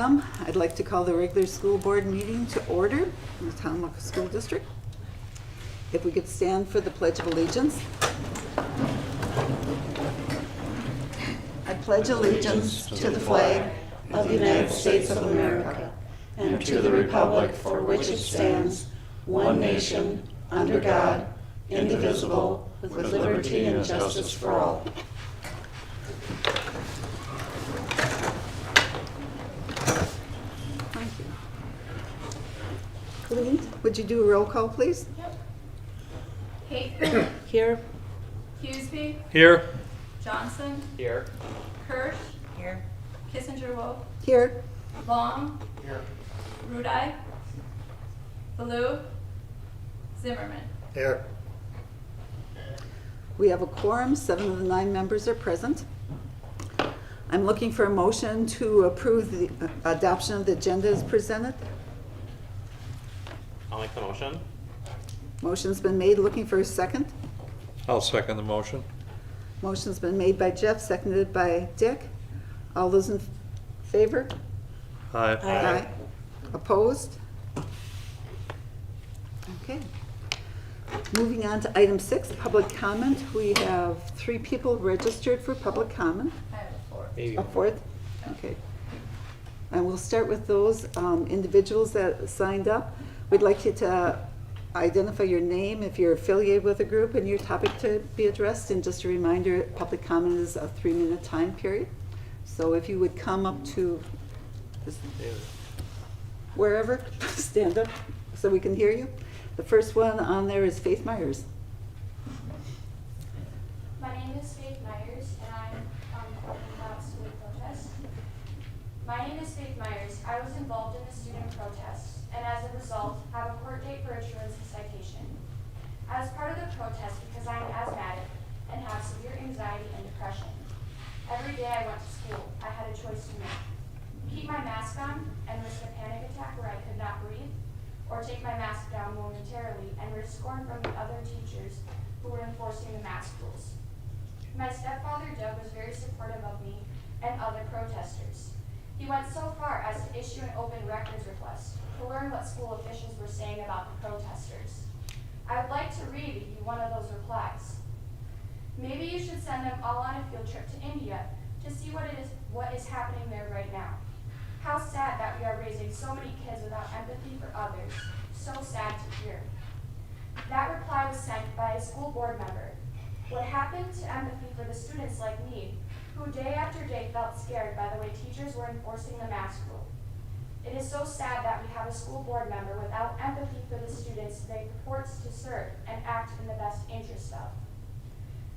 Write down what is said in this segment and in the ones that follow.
a.m. I'd like to call the regular school board meeting to order in the Tonawanda School District. If we could stand for the Pledge of Allegiance. I pledge allegiance to the flag of the United States of America and to the republic for which it stands, one nation, under God, indivisible, with liberty and justice for all. Thank you. Colleen, would you do a roll call, please? Yep. Hayford. Here. Hughesby. Here. Johnson. Here. Kirsch. Here. Kissinger Wolf. Here. Long. Here. Rudai. Baloo. Zimmerman. Here. We have a quorum, 7 of the 9 members are present. I'm looking for a motion to approve the adoption of the agenda as presented. I'll make the motion. Motion's been made, looking for a second. I'll second the motion. Motion's been made by Jeff, seconded by Dick. All those in favor? Aye. Aye. Opposed? Okay. Moving on to item 6, public comment. We have 3 people registered for public comment. I have a four. Maybe. A fourth? Okay. And we'll start with those individuals that signed up. We'd like you to identify your name, if you're affiliated with a group, and your topic to be addressed. And just a reminder, public comment is a 3-minute time period. So if you would come up to wherever, stand up so we can hear you. The first one on there is Faith Myers. My name is Faith Myers, and I'm talking about student protest. My name is Faith Myers. I was involved in the student protests, and as a result, have a court date for a truancy citation. I was part of the protest because I am asthmatic and have severe anxiety and depression. Every day I went to school, I had a choice to make. Keep my mask on and risk a panic attack where I could not breathe, or take my mask down momentarily and risk scorn from the other teachers who were enforcing the mask rules. My stepfather, Doug, was very supportive of me and other protesters. He went so far as to issue an open records request to learn what school officials were saying about the protesters. I would like to read you one of those replies. Maybe you should send them all on a field trip to India to see what is happening there right now. How sad that we are raising so many kids without empathy for others. So sad to hear. That reply was sent by a school board member. What happened to empathy for the students like me, who day after day felt scared by the way teachers were enforcing the mask rule? It is so sad that we have a school board member without empathy for the students they purports to serve and act in the best interest of.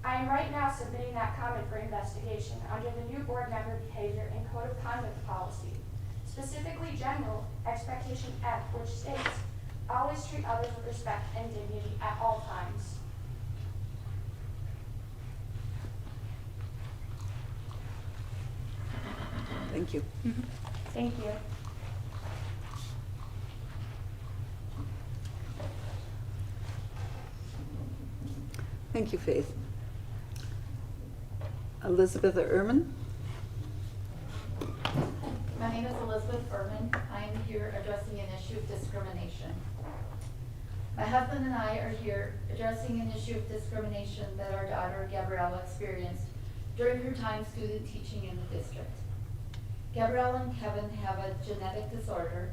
I am right now submitting that comment for investigation under the new board member behavior and code of conduct policy, specifically general expectation F, which states, always treat others with respect and dignity at all times. Thank you. Thank you. Thank you, Faith. Elizabeth Ehrman. My name is Elizabeth Ehrman. I am here addressing an issue of discrimination. My husband and I are here addressing an issue of discrimination that our daughter Gabriella experienced during her time student teaching in the district. Gabriella and Kevin have a genetic disorder,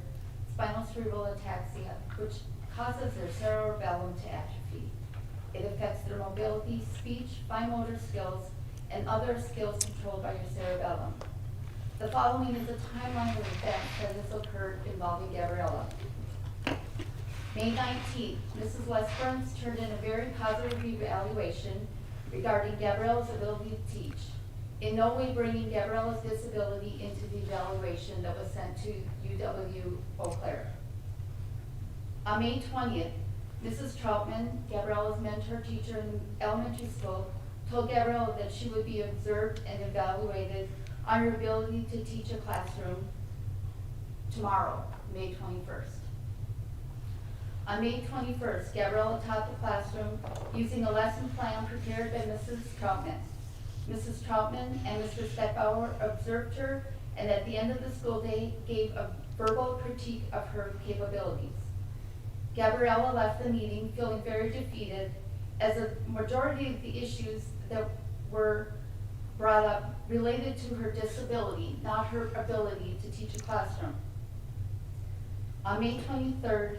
spinal cerebral ataxia, which causes their cerebellum to atrophy. It affects their mobility, speech, fine motor skills, and other skills controlled by your cerebellum. The following is a timeline of events that has occurred involving Gabriella. May 19th, Mrs. Westburns turned in a very positive evaluation regarding Gabriella's ability to teach, in no way bringing Gabriella's disability into the evaluation that was sent to UW Eau Claire. On May 20th, Mrs. Troutman, Gabriella's mentor teacher in elementary school, told Gabriella that she would be observed and evaluated on her ability to teach a classroom tomorrow, May 21st. On May 21st, Gabriella taught the classroom using a lesson plan prepared by Mrs. Troutman. Mrs. Troutman and Mr. Steckbauer observed her and at the end of the school day gave a verbal critique of her capabilities. Gabriella left the meeting feeling very defeated, as a majority of the issues that were brought up related to her disability, not her ability to teach a classroom. On May 23rd,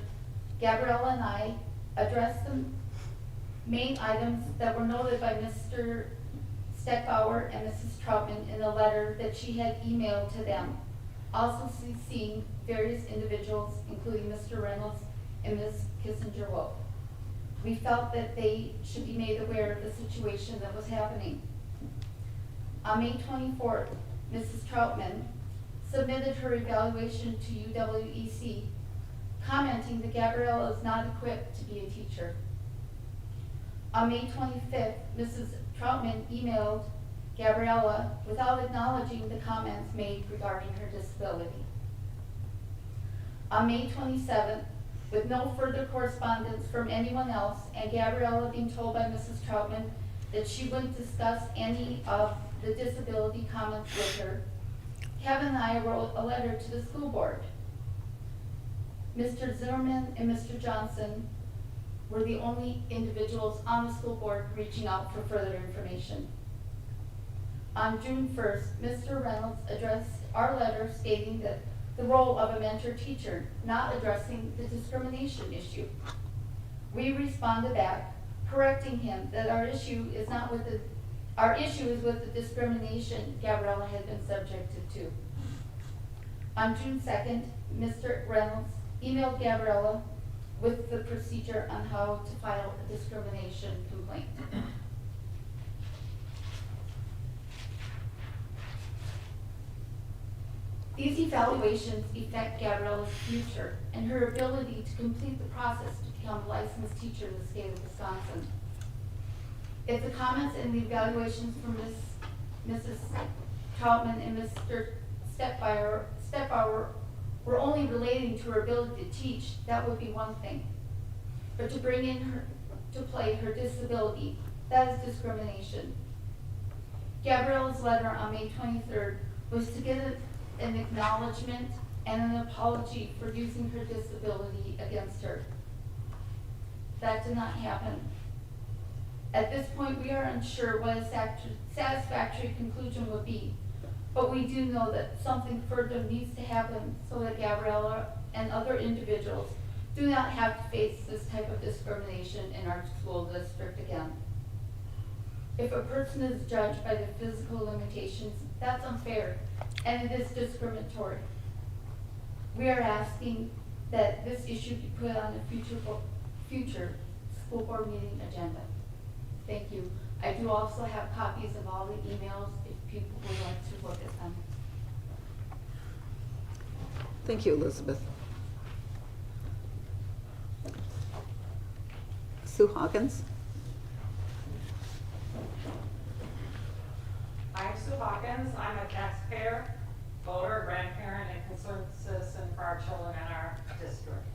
Gabriella and I addressed the main items that were noted by Mr. Steckbauer and Mrs. Troutman in a letter that she had emailed to them, also seeing various individuals, including Mr. Reynolds and Ms. Kissinger-Wolf. We felt that they should be made aware of the situation that was happening. On May 24th, Mrs. Troutman submitted her evaluation to UWEC, commenting that Gabriella is not equipped to be a teacher. On May 25th, Mrs. Troutman emailed Gabriella without acknowledging the comments made regarding her disability. On May 27th, with no further correspondence from anyone else, and Gabriella being told by Mrs. Troutman that she wouldn't discuss any of the disability comments with her, Kevin and I wrote a letter to the school board. Mr. Zimmerman and Mr. Johnson were the only individuals on the school board reaching out for further information. On June 1st, Mr. Reynolds addressed our letter stating that the role of a mentor teacher, not addressing the discrimination issue. We responded back, correcting him that our issue is with the discrimination Gabriella had been subjected to. On June 2nd, Mr. Reynolds emailed Gabriella with the procedure on how to file a discrimination complaint. These evaluations affect Gabriella's future and her ability to complete the process to become a licensed teacher in the state of Wisconsin. If the comments and the evaluations from Mrs. Troutman and Mr. Steckbauer were only relating to her ability to teach, that would be one thing. But to bring in to play her disability, that is discrimination. Gabriella's letter on May 23rd was to get an acknowledgement and an apology for using her disability against her. That did not happen. At this point, we are unsure what a satisfactory conclusion would be, but we do know that something further needs to happen so that Gabriella and other individuals do not have to face this type of discrimination in our school district again. If a person is judged by the physical limitations, that's unfair, and it is discriminatory. We are asking that this issue be put on a future school board meeting agenda. Thank you. I do also have copies of all the emails if people would like to look at them. Thank you, Elizabeth. Sue Hawkins. I'm Sue Hawkins. I'm a taxpayer, voter, grandparent, and concerned citizen for our children in our district.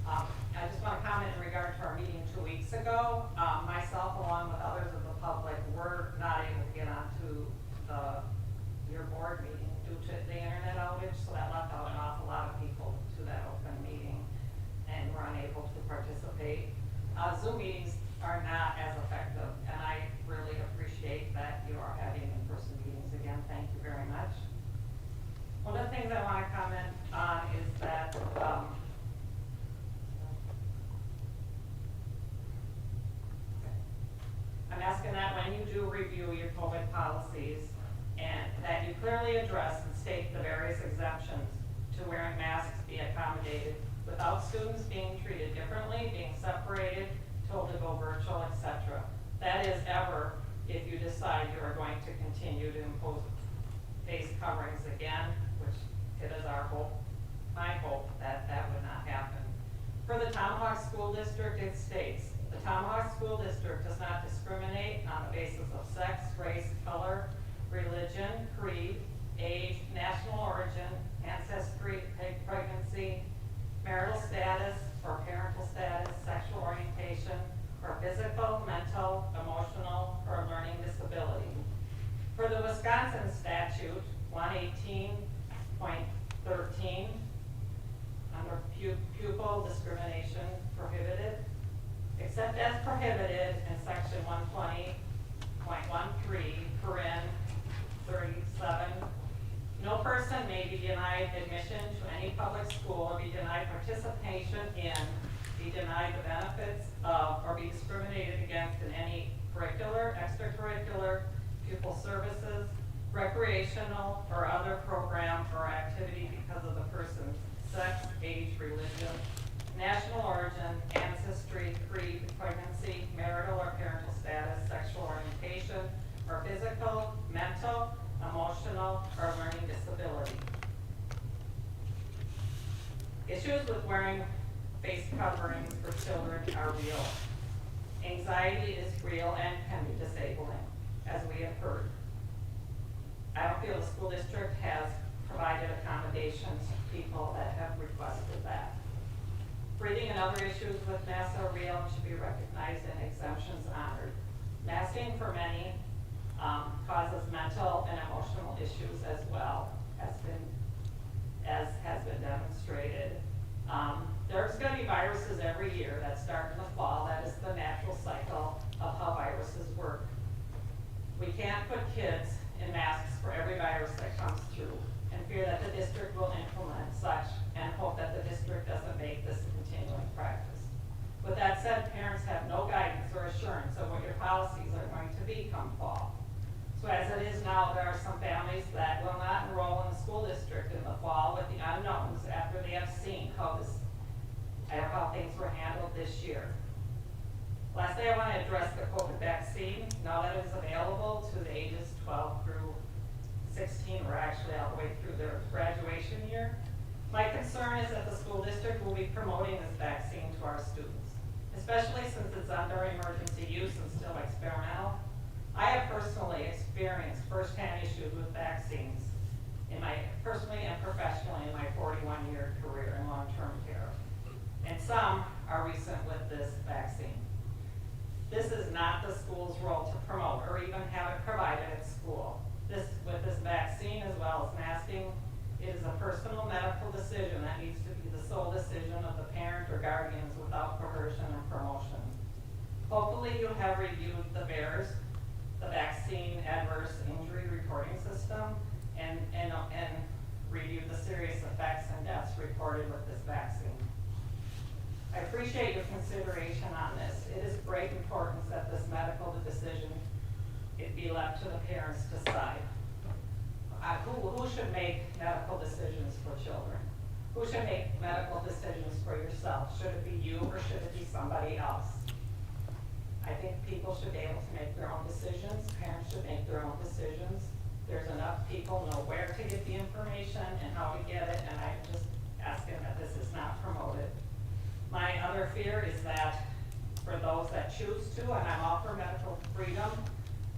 I just want to comment in regard to our meeting 2 weeks ago. Myself, along with others of the public, were not able to get onto your board meeting due to the internet outage, so that left out an awful lot of people to that open meeting and were unable to participate. Zoom meetings are not as effective, and I really appreciate that you are having in-person meetings again. Thank you very much. One of the things I want to comment on is that I'm asking that when you do review your COVID policies, and that you clearly address and state the various exemptions to wearing masks be accommodated without students being treated differently, being separated, told to go virtual, etc. That is ever if you decide you are going to continue to impose face coverings again, which it is our hope, my hope, that that would not happen. For the Tomahawk School District, it states, the Tomahawk School District does not discriminate on the basis of sex, race, color, religion, creed, age, national origin, ancestry, pregnancy, marital status, or parental status, sexual orientation, or physical, mental, emotional, or learning disability. For the Wisconsin statute 118 denied admission to any public school, or be denied participation in, be denied the benefits of, or be discriminated against in any curricular, extracurricular, pupil services, recreational, or other program or activity because of the person's sex, age, religion, national origin, ancestry, creed, pregnancy, marital or parental status, sexual orientation, or physical, mental, emotional, or learning disability. Issues with wearing face coverings for children are real. Anxiety is real and can be disabling, as we have heard. I don't feel the school district has provided accommodations to people that have requested that. Breathing and other issues with masks are real and should be recognized and exemptions honored. Masking for many causes mental and emotional issues as well, as has been demonstrated. There's going to be viruses every year that start in the fall. That is the natural cycle of how viruses work. We can't put kids in masks for every virus that comes through, and fear that the district will implement such, and hope that the district doesn't make this a continuing practice. With that said, parents have no guidance or assurance of what your policies are going to be come fall. So as it is now, there are some families that will not enroll in the school district in the fall with the unknowns after they have seen how things were handled this year. Lastly, I want to address the COVID vaccine. Now that it is available to the ages 12 through 16, or actually all the way through their graduation year, my concern is that the school district will be promoting this vaccine to our students, especially since it's under emergency use and still experimental. I have personally experienced firsthand issues with vaccines personally and professionally in my 41-year career in long-term care. And some are recent with this vaccine. This is not the school's role to promote or even have it provided at school. With this vaccine as well as masking, it is a personal medical decision that needs to be the sole decision of the parent or guardians without coercion and promotion. Hopefully you have reviewed the VAERS, the Vaccine Adverse Injury Reporting System, and reviewed the serious effects and deaths reported with this vaccine. I appreciate your consideration on this. It is of great importance that this medical decision be left to the parents to decide. Who should make medical decisions for children? Who should make medical decisions for yourself? Should it be you or should it be somebody else? I think people should be able to make their own decisions. Parents should make their own decisions. There's enough people know where to get the information and how to get it, and I'm just asking that this is not promoted. My other fear is that for those that choose to, and I'm all for medical freedom,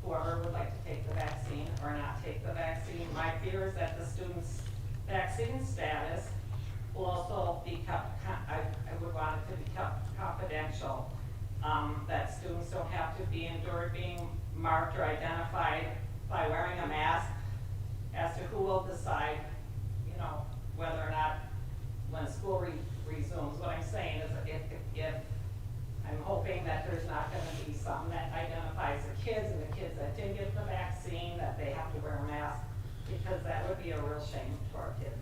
whoever would like to take the vaccine or not take the vaccine, my fear is that the student's vaccine status will also be kept, I would want it to be kept confidential. That students don't have to be endured being marked or identified by wearing a mask as to who will decide, whether or not when school resumes. What I'm saying is if I'm hoping that there's not going to be something that identifies the kids and the kids that did get the vaccine, that they have to wear a mask, because that would be a real shame to our kids.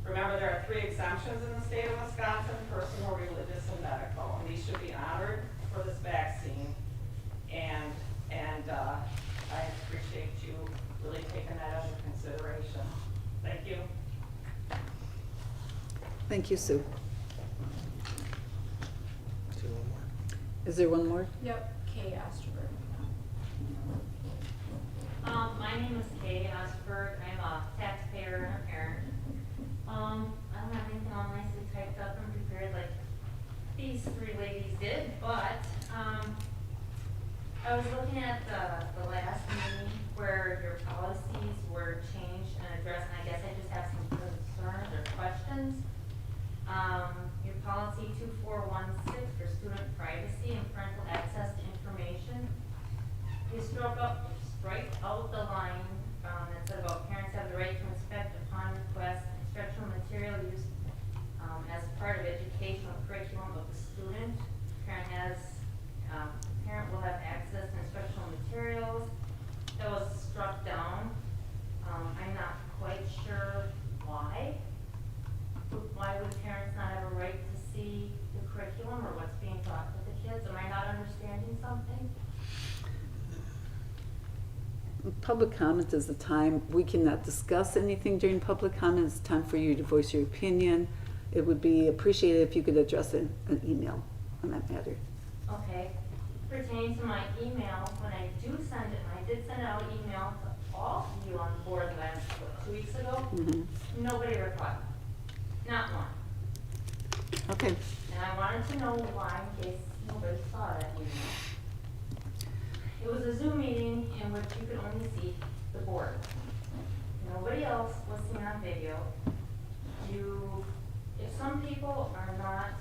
Remember, there are 3 exemptions in the state of Wisconsin: personal, religious, and medical, and these should be honored for this vaccine. And I appreciate you really taking that into consideration. Thank you. Thank you, Sue. Is there one more? Yep, Kay Osterberg. My name is Kay Osterberg. I'm a taxpayer and a parent. I don't have anything all nicely typed up and prepared like these 3 ladies did, but I was looking at the last meeting where your policies were changed and addressed, and I guess I just have some concerns or questions. Your policy 2416 for student privacy and parental access to information. You strike out the line that said about parents have the right to inspect upon request instructional material used as part of educational curriculum of the student. Parent will have access to instructional materials. That was struck down. I'm not quite sure why. see the curriculum or what's being taught with the kids? Am I not understanding something? Public comment is the time, we cannot discuss anything during public comment. It's time for you to voice your opinion. It would be appreciated if you could address an email on that matter. Okay, pertaining to my email, when I do send it, and I did send out email to all of you on the board last, 2 weeks ago, nobody replied. Not one. Okay, And I wanted to know why, in case nobody saw that email. It was a Zoom meeting in which you could only see the board. Nobody else was seen on video. If some people are not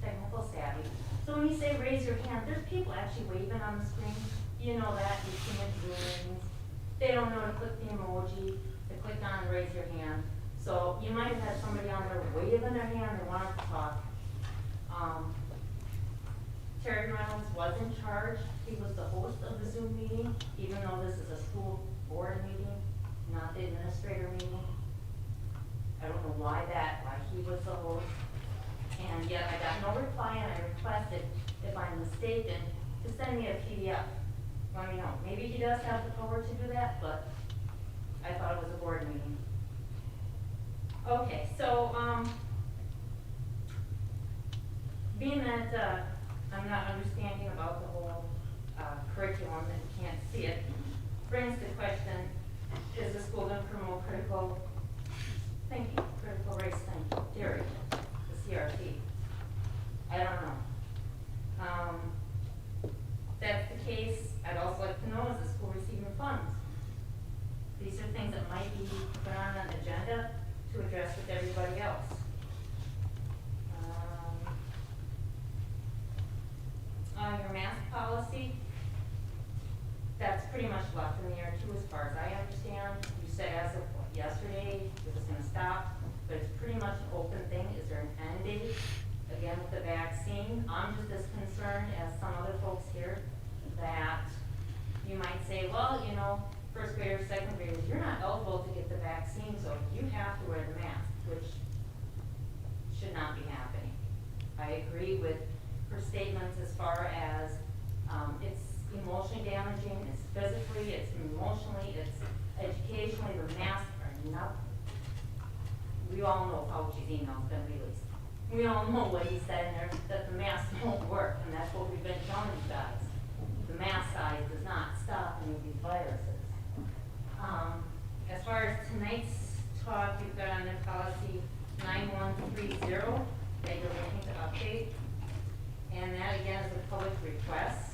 technical savvy, so when you say raise your hand, there's people actually waving on the screen. You know that, you've seen it Zoom meetings. They don't know to click the emoji, to click on raise your hand. So you might have had somebody on there waving their hand and wanted to talk. Terry Reynolds was in charge. He was the host of the Zoom meeting, even though this is a school board meeting, not the administrator meeting. I don't know why he was the host. And yet I got no reply, and I requested, if I'm mistaken, to send me a PDF. Let me know. Maybe he does have the power to do that, but I thought it was a board meeting. Okay, so, being that, I'm not understanding about the whole, curriculum and can't see it, brings the question, is the school going to promote critical thinking, critical race thinking, theory, the CRT? I don't know. If that's the case, I'd also like to know, is the school receiving funds? These are things that might be put on an agenda to address with everybody else. Your mask policy, that's pretty much left in the air too, as far as I understand. You said as of yesterday, it was gonna stop, but it's pretty much an open thing. Is there an end date? Again, with the vaccine, I'm just as concerned as some other folks here that you might say, well, you know, first graders, second graders, you're not eligible to get the vaccine, so you have to wear the mask, which should not be happening. I agree with her statements as far as it's emotionally damaging, it's physically, it's emotionally, it's educationally. The masks are not. We all know Fauci's email's been released. We all know what he said in there, that the masks won't work, and that's what we've been telling you guys. The mask size does not stop any of these viruses. As far as tonight's talk, you've got on the policy 9130 that you're looking to update. And that again is a public request.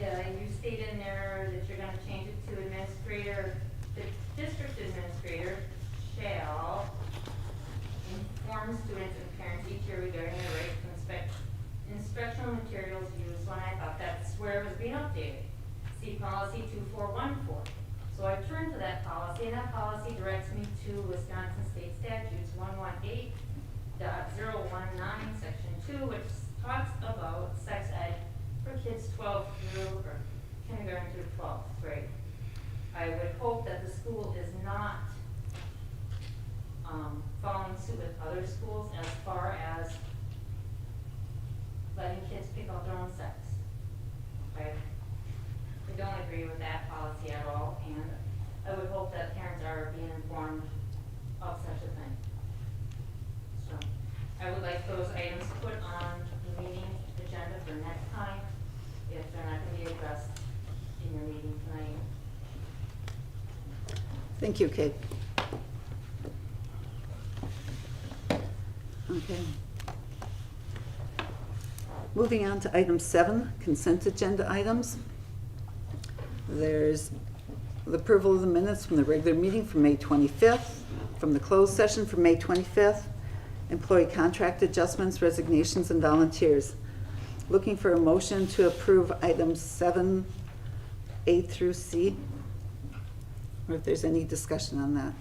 You state in there that you're gonna change it to administrator, the district administrator shall inform students and parents each year regarding their right to inspect instructional materials used. When I thought that's where it was being updated. See policy 2414. So I turned to that policy, and that policy directs me to Wisconsin State Statutes 118.019, section 2, which talks about sex ed for kids 12 through, or kindergarten through 12th grade. I would hope that the school is not following suit with other schools as far as letting kids pick out their own sex. Okay? I don't agree with that policy at all, and I would hope that parents are being informed of such a thing. So, I would like those items put on the meeting agenda for next time, if they're not going to be addressed in your meeting tonight. thank you, Kate. Okay. Moving on to item 7, consent agenda items. There's the approval of the minutes from the regular meeting from May 25th, from the closed session from May 25th, employee contract adjustments, resignations, and volunteers. Looking for a motion to approve items 7, A through C, or if there's any discussion on that.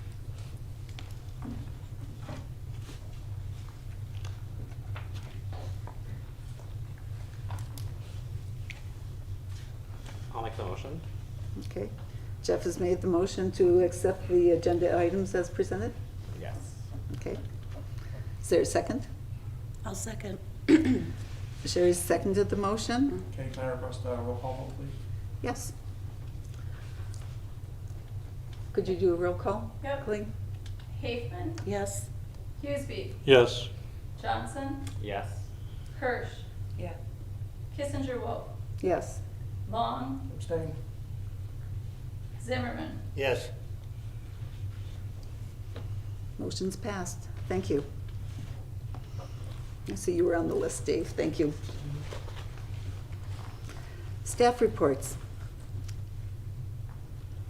I'll make the motion. Okay. Jeff has made the motion to accept the agenda items as presented. Yes. Okay. Is there a second? I'll second. Sherry seconded the motion. Okay, can I request a roll call vote, please? Yes. Could you do a roll call? Yep. Colleen? Haefman, Yes. Hughesby, Yes. Johnson, Yes. Hirsch, Yeah. Kissinger Wolf, Yes. Long, Abstain. Zimmerman. Yes. Motion's passed. Thank you. I see you were on the list, Dave. Thank you. Staff reports.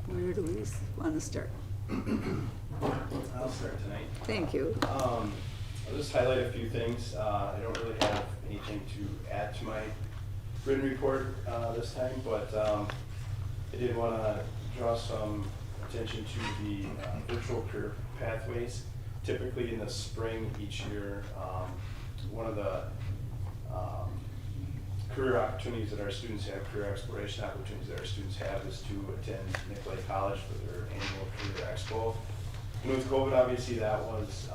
Where do we want to start? I'll start tonight. Thank you. I'll just highlight a few things. I don't really have anything to add to my written report this time, but I did want to draw some attention to the virtual career pathways. Typically in the spring each year, one of the career opportunities that our students have, career exploration opportunities that our students have, is to attend Nicolay College for their annual career expo. And with COVID, obviously that was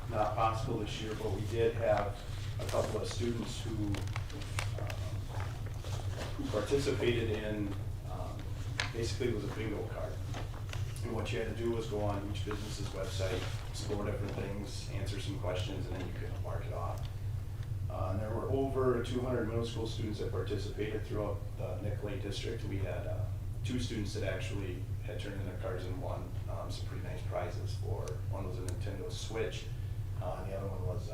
not possible this year, but we did have a couple of students who participated in, basically it was a bingo card. And what you had to do was go on each business's website, score different things, answer some questions, and then you could mark it off. And there were over 200 middle school students that participated throughout the Nicolay district. We had 2 students that actually had turned in their cards and won some pretty nice prizes. For one was a Nintendo Switch, and the other one was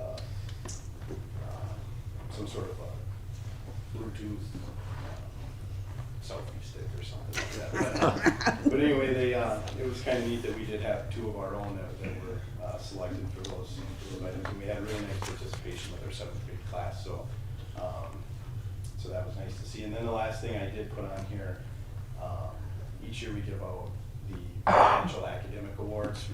some sort of a Bluetooth selfie stick or something like that. But anyway, it was kind of neat that we did have 2 of our own that were selected for those items, and we had really nice participation with our 7th grade class. So that was nice to see. And then the last thing I did put on here, each year we give out the Presidential Academic Awards.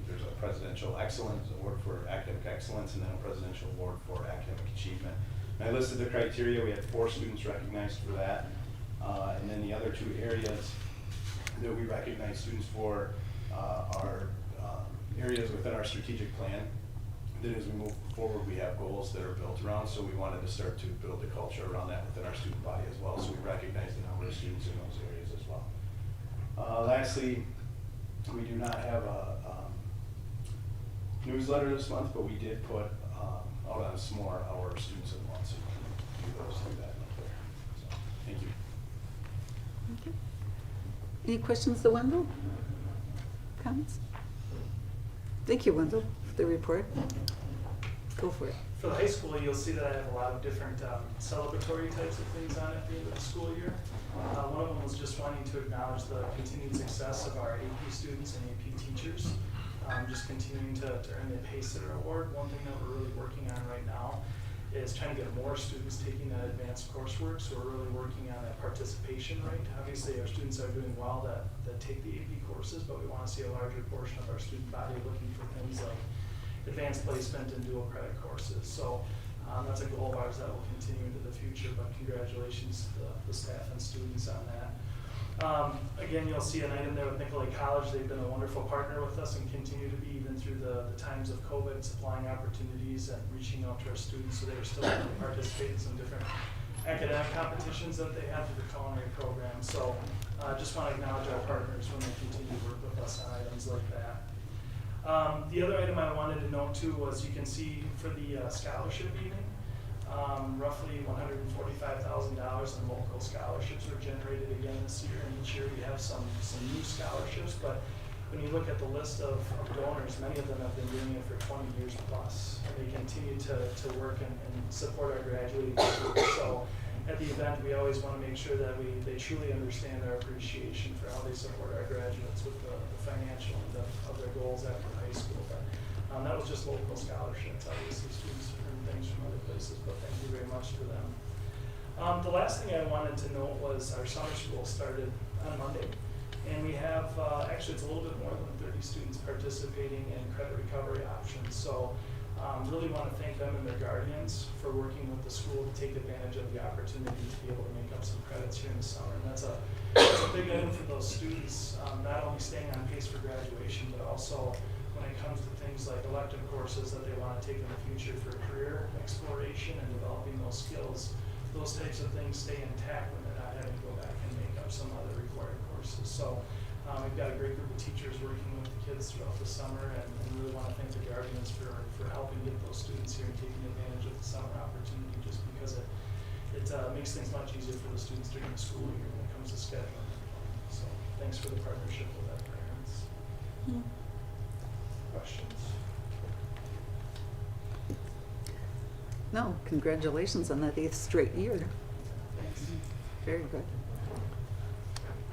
There's a Presidential Excellence Award for Academic Excellence, and then a Presidential Award for Academic Achievement. And I listed the criteria. We had 4 students recognized for that. And then the other 2 areas that we recognize students for are areas within our strategic plan. Then as we move forward, we have goals that are built around, so we wanted to start to build a culture around that within our student body as well. So we recognize the number of students in those areas as well. Lastly, we do not have a newsletter this month, but we did put out on SMORE our students of the month, so you can do those through that up there. So, thank you. Okay. Any questions to Wendell? Comments? Thank you, Wendell, for the report. Go for it. For the high school, you'll see that I have a lot of different celebratory types of things on at the end of the school year. One of them was just wanting to acknowledge the continued success of our AP students and AP teachers, just continuing to earn the PACER award. One thing that we're really working on right now is trying to get more students taking that advanced coursework, so we're really working on that participation rate. Obviously, our students are doing well that take the AP courses, but we want to see a larger portion of our student body looking for things like advanced placement and dual credit courses. So that's a goal of ours that will continue into the future, but congratulations to the staff and students on that. Again, you'll see an item there with Nicolay College. They've been a wonderful partner with us and continue to be even through the times of COVID, supplying opportunities and reaching out to our students so they were still able to participate in some different academic competitions that they have through the culinary program. So just want to acknowledge our partners when they continue to work with us on items like that. The other item I wanted to note too was you can see for the scholarship evening, roughly $145,000 in local scholarships were generated again this year, and each year we have some new scholarships, but when you look at the list of donors, many of them have been doing it for 20 years plus, and they continue to work and support our graduating students. So at the event, we always want to make sure that they truly understand our appreciation for how they support our graduates with the financial end of their goals after high school. But that was just local scholarships. Obviously, students earn things from other places, but thank you very much to them. The last thing I wanted to note was our summer school started on Monday, and we have, actually it's a little bit more than 30 students participating in credit recovery options. So Really want to thank them and their guardians for working with the school to take advantage of the opportunity to be able to make up some credits here in the summer. And that's a big item for those students, not only staying on pace for graduation, but also when it comes to things like elective courses that they want to take in the future for career exploration and developing those skills. Those types of things stay intact when they're not having to go back and make up some other required courses. So we've got a great group of teachers working with the kids throughout the summer, and really want to thank the guardians for helping get those students here and taking advantage of the summer opportunity, just because it makes things much easier for the students during the school year when it comes to scheduling. So thanks for the partnership with our parents. Questions? No, congratulations on that 8th straight year. Thanks. Very good.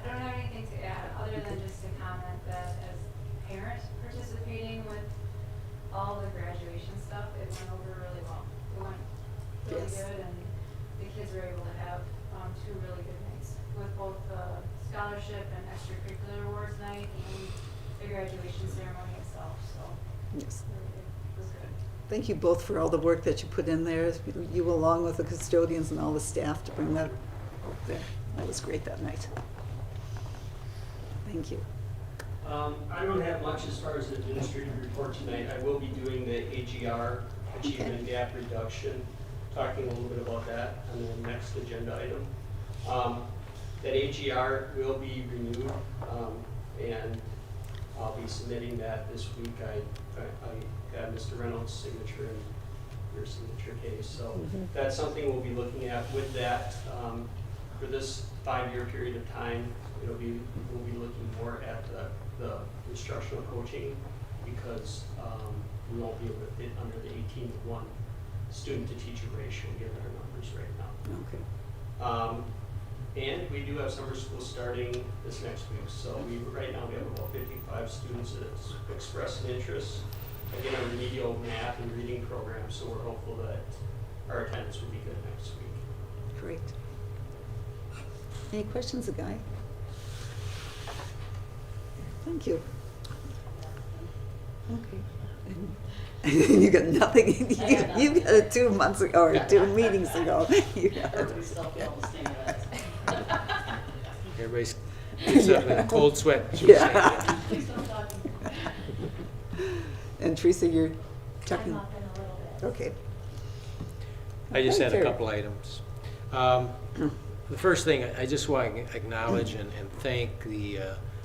I don't have anything to add, other than just to comment that as a parent participating with all the graduation stuff, it went over really well. It went really Yes. good, and the kids were able to have 2 really good nights with both the scholarship and extracurricular awards night and the graduation ceremony itself, so Yes. it was good. Thank you both for all the work that you put in there, you along with the custodians and all the staff to bring that up there. That was great that night. Thank you. I don't have much as far as the administrative report tonight. I will be doing the AGR, Achievement Gap Reduction, talking a little bit about that on the next agenda item. That AGR will be renewed, and I'll be submitting that this week. I got Mr. Reynolds' signature and your signature case, so that's something we'll be looking at with that. For this 5-year period of time, we'll be looking more at the instructional coaching, because we won't be able to fit under the 18:1 student to teacher ratio given our numbers right now. Okay. And we do have summer school starting this next week, so right now we have about 55 students that have expressed an interest, again, on remedial math and reading programs, so we're hopeful that our attendance will be good next week. Great. Any questions, Guy? Thank you. Okay. And you got nothing, you got it 2 months ago, or 2 meetings ago. You got it. Everybody's up in a cold sweat. Yeah. And Teresa, you're checking? I'm up in a little bit. Okay. I just had a Very- couple items. The first thing, I just want to acknowledge and thank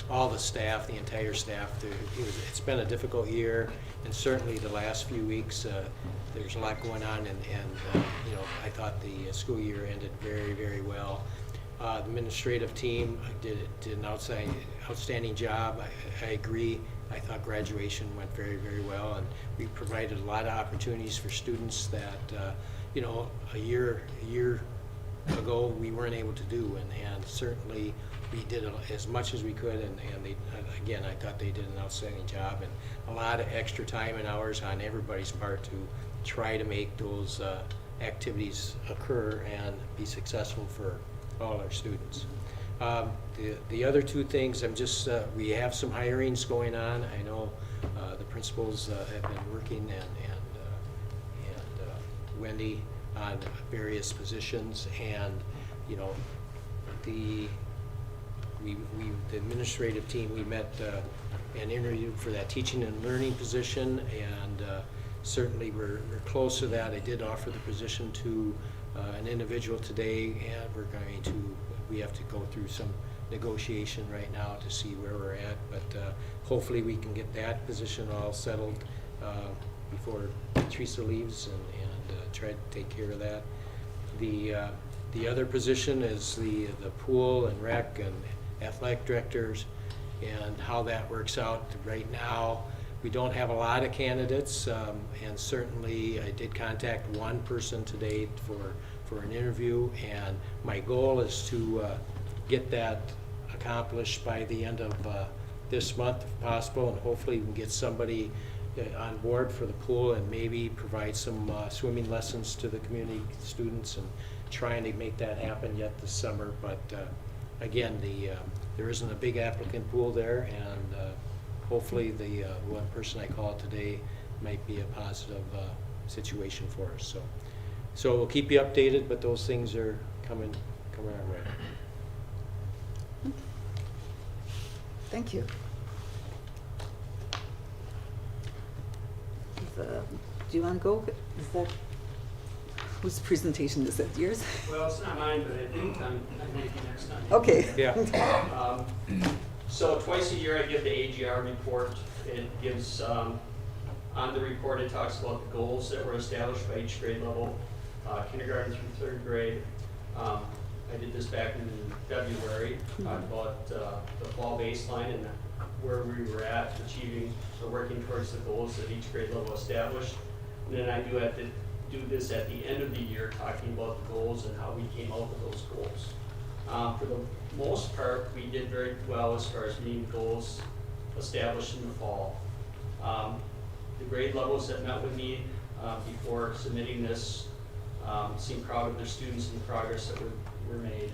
all the staff, the entire staff. It's been a difficult year, and certainly the last few weeks, there's a lot going on, and I thought the school year ended very, very well. The administrative team did an outstanding job. I agree. I thought graduation went very, very well, and we provided a lot of opportunities for students that, a year ago we weren't able to do, and certainly we did as much as we could, and they, again, I thought they did an outstanding job, and a lot of extra time and hours on everybody's part to try to make those activities occur and be successul for all our students. The other 2 things, we have some hirings going on. I know the principals have been working, and Wendy on various positions, and the administrative team, we met and interviewed for that teaching and learning position, and certainly we're close to that. I did offer the position to an individual today, and we have to go through some negotiation right now to see where we're at, but hopefully we can get that position all settled before Teresa leaves, and try to take care of that. The other position is the pool and rec and athletic directors, and how that works out. Right now, we don't have a lot of candidates, and certainly I did contact one person today for an interview, and my goal is to get that accomplished by the end of this month if possible, and hopefully we can get somebody on board for the pool and maybe provide some swimming lessons to the community students, and trying to make that happen yet this summer. But again, there isn't a big applicant pool there, and hopefully the one person I called today might be a positive situation for us. So we'll keep you updated, but those things are coming our way. Thank you. Do you want to go? Is that, whose presentation is that, yours? Well, it's not mine, but I think I'm making next time. Okay. Yeah. So twice a year I give the AGR report. It gives, on the report it talks about the goals that were established by each grade level, kindergarten through 3rd grade. I did this back in February, talked about the fall baseline and where we were at achieving or working towards the goals that each grade level established. And then I do have to do this at the end of the year, talking about the goals and how we came out with those goals. For the most part, we did very well as far as meeting goals established in the fall. The grade levels that met with me before submitting this seemed proud of their students and the progress that were made.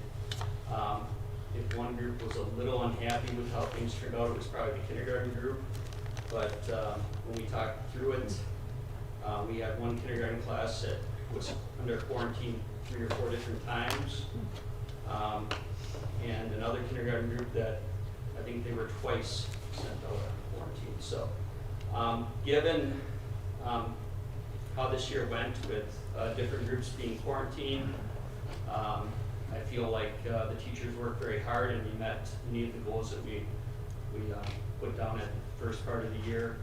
If one group was a little unhappy with how things turned out, it was probably the kindergarten group. But when we talked through it, we had one kindergarten class that was under quarantine 3 or 4 different times. And another kindergarten group that I think they were twice sent out of quarantine. So given how this year went with different groups being quarantined, I feel like the teachers worked very hard and we met many of the goals that we put down at the first part of the year.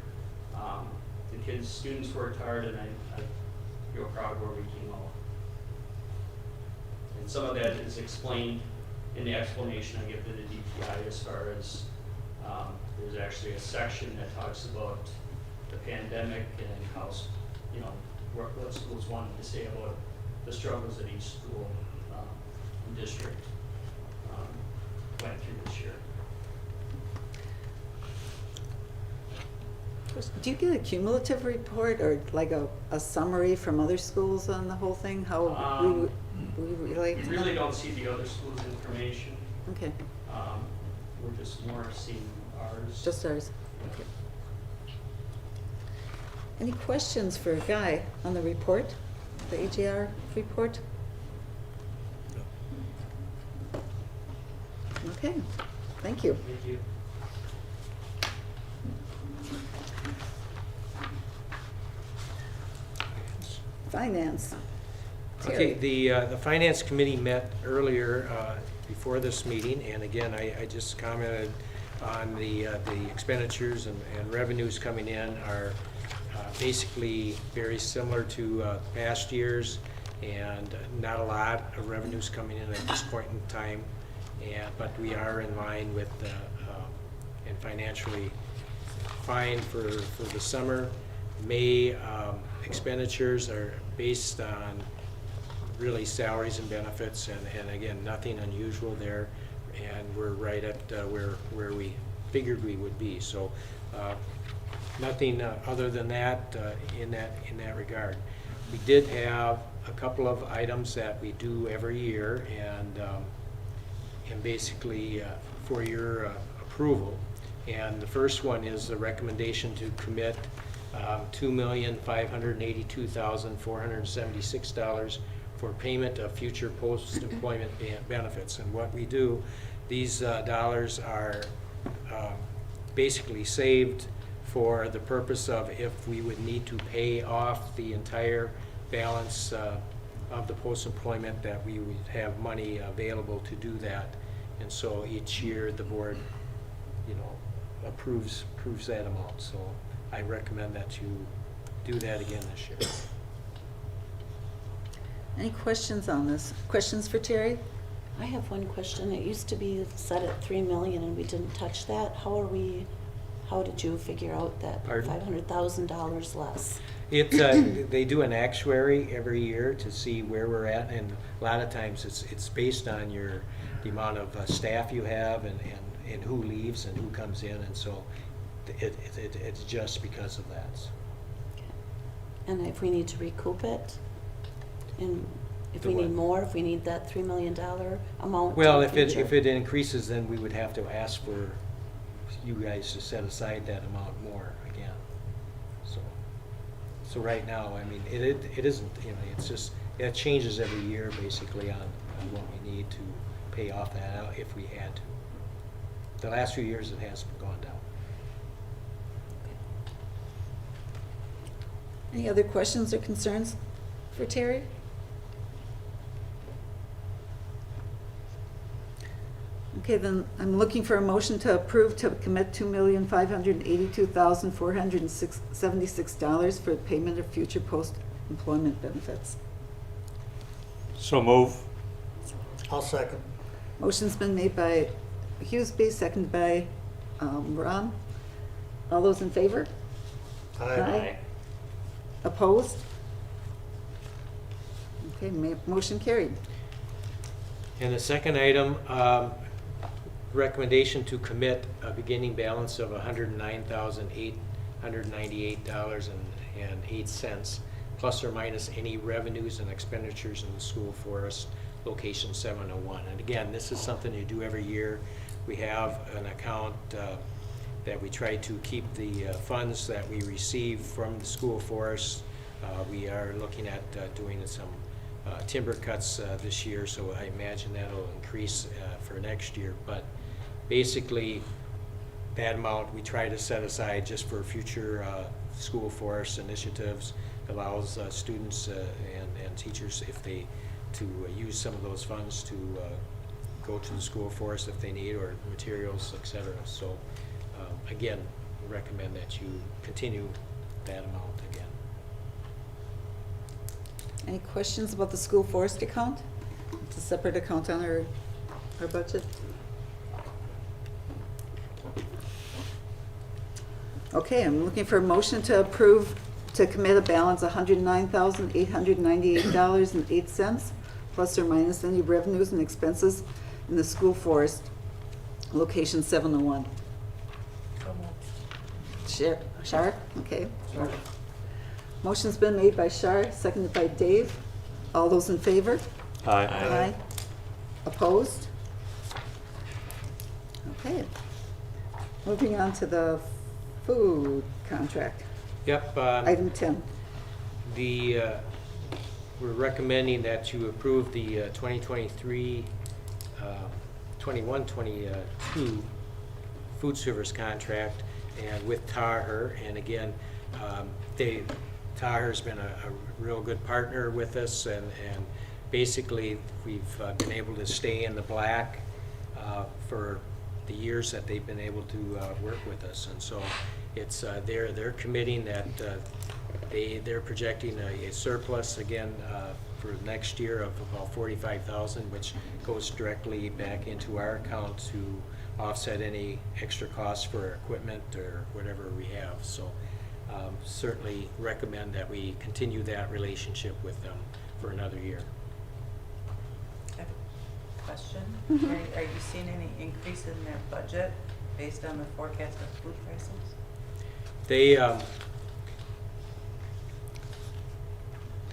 The students worked hard, and I feel proud of where we came out. And some of that is explained in the explanation I give to the DPI as far as there's actually a section that talks about the pandemic and how, what schools wanted to say about the struggles that each school and district went through this year. Do you get a cumulative report or like a summary from other schools on the whole thing? How we relate to We really them? don't see the other schools' information. Okay, We're just more seeing ours. just ours. Okay. Any questions for Guy on the report, the AGR report? Okay, thank you. Thank you. Finance. Okay, Terry. the Finance Committee met earlier before this meeting, and again, I just commented on the expenditures and revenues coming in are basically very similar to past years, and not a lot of revenues coming in at this point in time, but we are in line with and financially fine for the summer. May expenditures are based on really salaries and benefits, and again, nothing unusual there, and we're right at where we figured we would be. So nothing other than that in that regard. We did have a couple of items that we do every year, and basically for your approval. And the first one is the recommendation to commit $2,582,476 for payment of future post-employment benefits. And what we do, these dollars are basically saved for the purpose of if we would need to pay off the entire balance of the post-employment, that we would have money available to do that. And so each year the board, approves that amount. So I recommend that you do that again this year. Any questions on this? Questions for Terry? I have one question. It used to be set at 3 million and we didn't touch that. How did you figure out that Pardon? $500,000 less? They do an actuary every year to see where we're at, and a lot of times it's based on the amount of staff you have and who leaves and who comes in, and so it's just because of that. And if we need to recoup it, and if The we what? need more, if we need that $3 million amount. Well, in if the it future. increases, then we would have to ask for you guys to set aside that amount more again. So So right now, I mean, it isn't, you know, it's just, it changes every year basically on what we need to pay off that out if we had to. The last few years it has gone down. Any other questions or concerns for Terry? Okay, then I'm looking for a motion to approve to commit $2,582,476 for payment of future post-employment benefits. So move. I'll second. Motion's been made by Hughesby, seconded by Ron. All those in favor? Aye. Opposed? Okay, motion carried. And the second item, recommendation to commit a beginning balance of $109,898.08, plus or minus any revenues and expenditures in the school forest, location 701. And again, this is something you do every year. We have an account that we try to keep the funds that we receive from the school forest. We are looking at doing some timber cuts this year, so I imagine that'll increase for next year. But basically, that amount we try to set aside just for future school forest initiatives. Allows students and teachers, if they, to use some of those funds to go to the school forest if they need, or materials, etc. So again, we recommend that you continue that amount again. Any questions about the school forest account? It's a separate account on our budget. Okay, I'm looking for a motion to approve to commit a balance of $109,898.08, plus or minus any revenues and expenses in the school forest, location 701. Shar? Okay. Motion's been made by Shar, seconded by Dave. All those in favor? Aye. Opposed? Okay. Moving on to the food contract. Yep. Item 10. We're recommending that you approve the 21-22 food service contract and with Taher. And again, Taher's been a real good partner with us, and basically we've been able to stay in the black for the years that they've been able to work with us. And so it's they're committing that they're projecting a surplus again for next year of about $45,000, which goes directly back into our account to offset any extra costs for equipment or whatever we have. So certainly recommend that we continue that relationship with them for another year. I have a question. Are you seeing any increase in their budget based on the forecast of food prices? They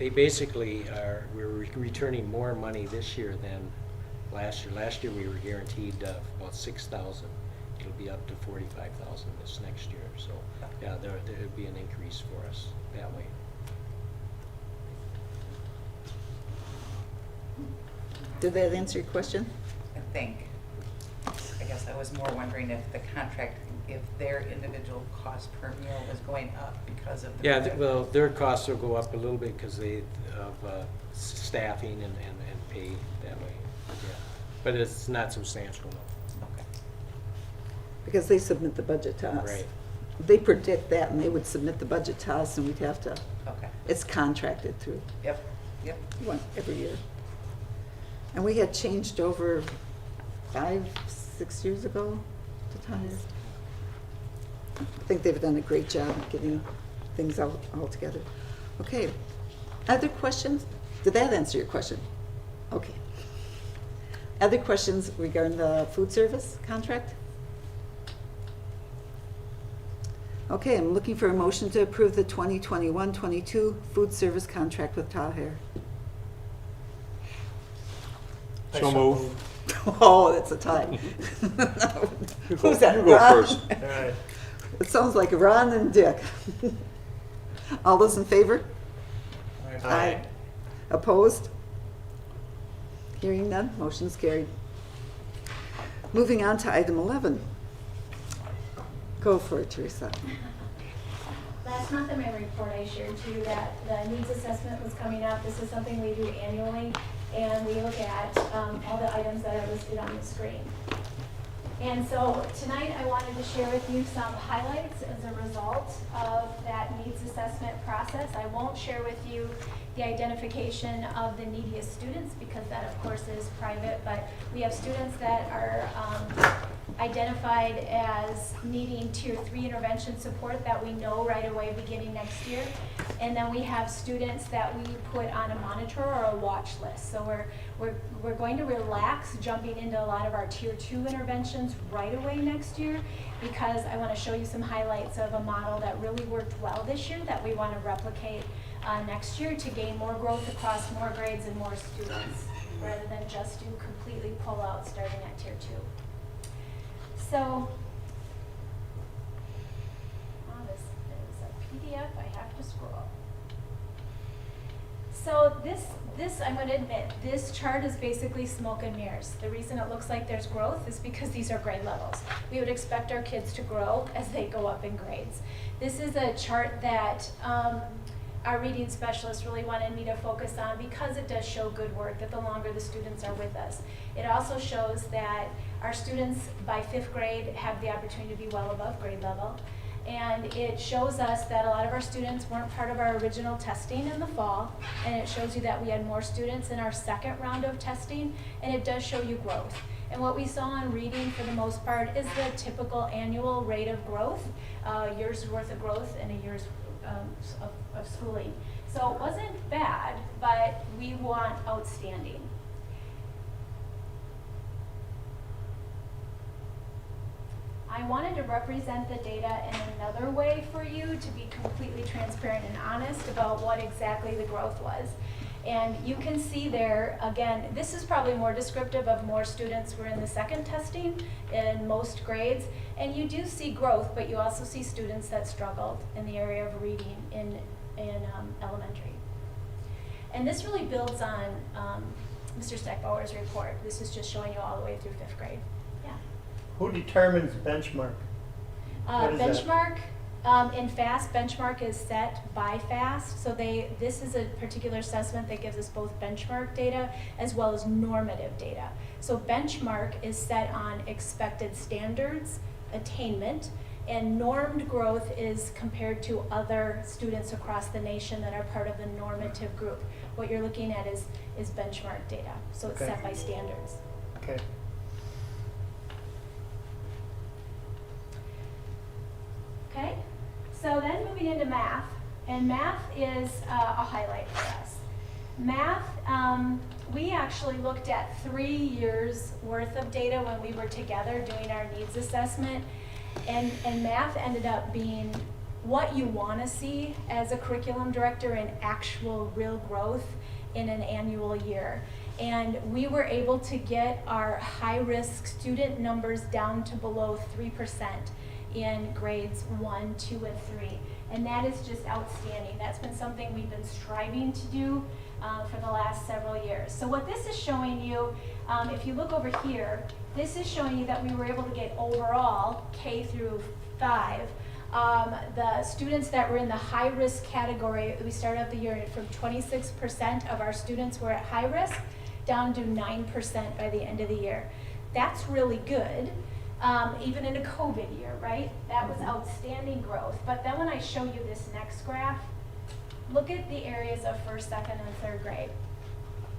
basically are, we're returning more money this year than last year. Last year we were guaranteed about $6,000. It'll be up to $45,000 this next year. So yeah, there'll be an increase for us that way. Did that answer your question? I think. I guess I was more wondering if the contract, if their individual cost per meal was going up because of the... Yeah, well, their costs will go up a little bit because of staffing and pay that way. Yeah. But it's not substantial, no. Okay. Because they submit the budget to us. Right. They predict that, and they would submit the budget to us, and we'd have to, Okay. it's contracted through Yep. every year. And we had changed over 5-6 years ago to Taher. I think they've done a great job of getting things all together. Okay. Other questions? Did that answer your question? Okay. Other questions regarding the food service contract? Okay, I'm looking for a motion to approve the 2021-22 food service contract with Taher. So move. Oh, that's a tie. Who's that? You go Ron? first. All right. It sounds like Ron and Dick. All those in favor? Aye. Opposed? Hearing none, motion's carried. Moving on to item 11. Go for it, Teresa. Last month in my report, I shared to you that the needs assessment was coming up. This is something we do annually, and we look at all the items that are listed on the screen. And so tonight I wanted to share with you some highlights as a result of that needs assessment process. I won't share with you the identification of the neediest students because that of course is private, but we have students that are identified as needing tier 3 intervention support that we know right away beginning next year. And then we have students that we put on a monitor or a watch list. So we're going to relax jumping into a lot of our tier 2 interventions right away next year because I want to show you some highlights of a model that really worked well this year that we want to replicate next year to gain more growth across more grades and more students rather than just do completely pull out starting at tier 2. So, this is a PDF, I have to scroll. So this I'm going to admit, this chart is basically smoke and mirrors. The reason it looks like there's growth is because these are grade levels. We would expect our kids to grow as they go up in grades. This is a chart that our reading specialist really wanted me to focus on because it does show good work, that the longer the students are with us. It also shows that our students by 5th grade have the opportunity to be well above grade level. And it shows us that a lot of our students weren't part of our original testing in the fall. And it shows you that we had more students in our second round of testing. And it does show you growth. And what we saw in reading for the most part is the typical annual rate of growth, a year's worth of growth and a year's of schooling. So it wasn't bad, but we want outstanding. I wanted to represent the data in another way for you to be completely transparent and honest about what exactly the growth was. And you can see there, again, this is probably more descriptive of more students were in the second testing in most grades. And you do see growth, but you also see students that struggled in the area of reading in elementary. And this really builds on Mr. Steckbauer's report. This is just showing you all the way through 5th grade. Yeah. Who determines benchmark? What is that? Benchmark in FAST, benchmark is set by FAST. So this is a particular assessment that gives us both benchmark data as well as normative data. So benchmark is set on expected standards, attainment, and normed growth is compared to other students across the nation that are part of the normative group. What you're looking at is benchmark data. So it's set by standards. Okay. Okay, so then moving into math, and math is a highlight for us. Math, we actually looked at 3 years worth of data when we were together doing our needs assessment, and math ended up being what you want to see as a curriculum director in actual real growth in an annual year. And we were able to get our high-risk student numbers down to below 3%. In grades 1, 2, and 3. And that is just outstanding. That's been something we've been striving to do for the last several years. So what this is showing you, if you look over here, this is showing you that we were able to get overall, K through 5, the students that were in the high risk category, we started out the year from 26% of our students were at high risk down to 9% by the end of the year. That's really good. Even in a COVID year, right? That was outstanding growth. But then when I show you this next graph, look at the areas of 1st, 2nd, and 3rd grade.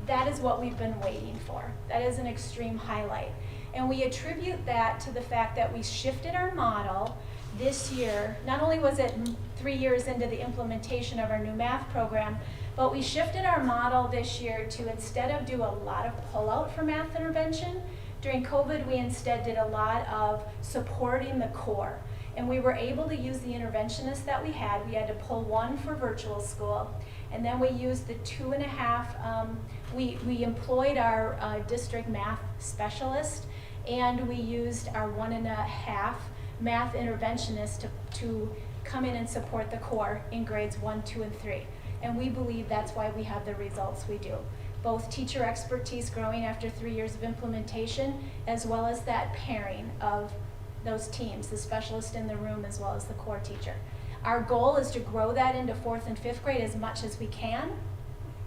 That is what we've been waiting for. That is an extreme highlight. And we attribute that to the fact that we shifted our model this year. Not only was it 3 years into the implementation of our new math program, but we shifted our model this year to instead of do a lot of pull-out for math intervention, during COVID, we instead did a lot of supporting the core. And we were able to use the interventionists that we had. We had to pull 1 for virtual school. And then we used the 2.5, we employed our district math specialist, and we used our 1.5 math interventionists to come in and support the core in grades 1, 2, and 3. And we believe that's why we have the results we do. Both teacher expertise growing after 3 years of implementation, as well as that pairing of those teams, the specialist in the room as well as the core teacher. Our goal is to grow that into 4th and 5th grade as much as we can.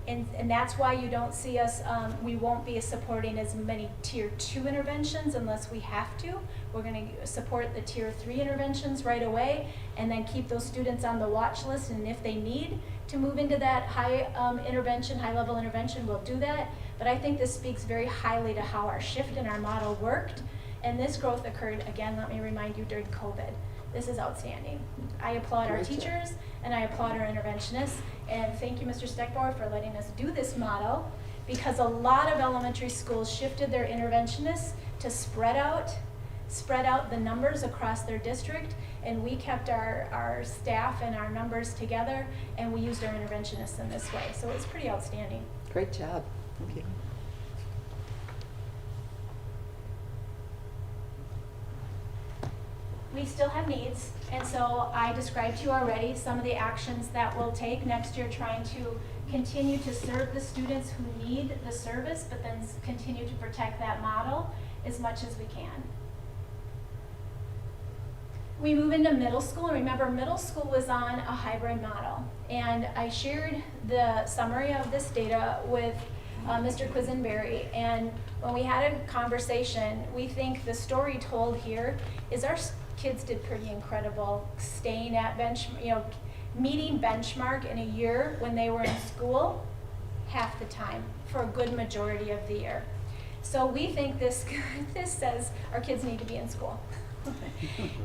And that's why you don't see us, we won't be supporting as many tier 2 interventions unless we have to. We're gonna support the tier 3 interventions right away and then keep those students on the watch list, and if they need to move into that high level intervention, we'll do that. But I think this speaks very highly to how our shift in our model worked, and this growth occurred, again, let me remind you, during COVID. This is outstanding. I applaud our Great job. teachers and I applaud our interventionists, and thank you, Mr. Steckbauer, for letting us do this model, because a lot of elementary schools shifted their interventionists to spread out the numbers across their district, and we kept our staff and our numbers together, and we used our interventionists in this way. So it's pretty outstanding. Great job. Thank you. We still have needs, and so I described to you already some of the actions that we'll take next year, trying to continue to serve the students who need the service, but then continue to protect that model as much as we can. We move into middle school, and remember, middle school was on a hybrid model, and I shared the summary of this data with Mr. Quisenberry, and when we had a conversation, we think the story told here is our kids did pretty incredible, staying at meeting benchmark in a year when they were in school half the time for a good majority of the year. So we think this says our kids need to be in school.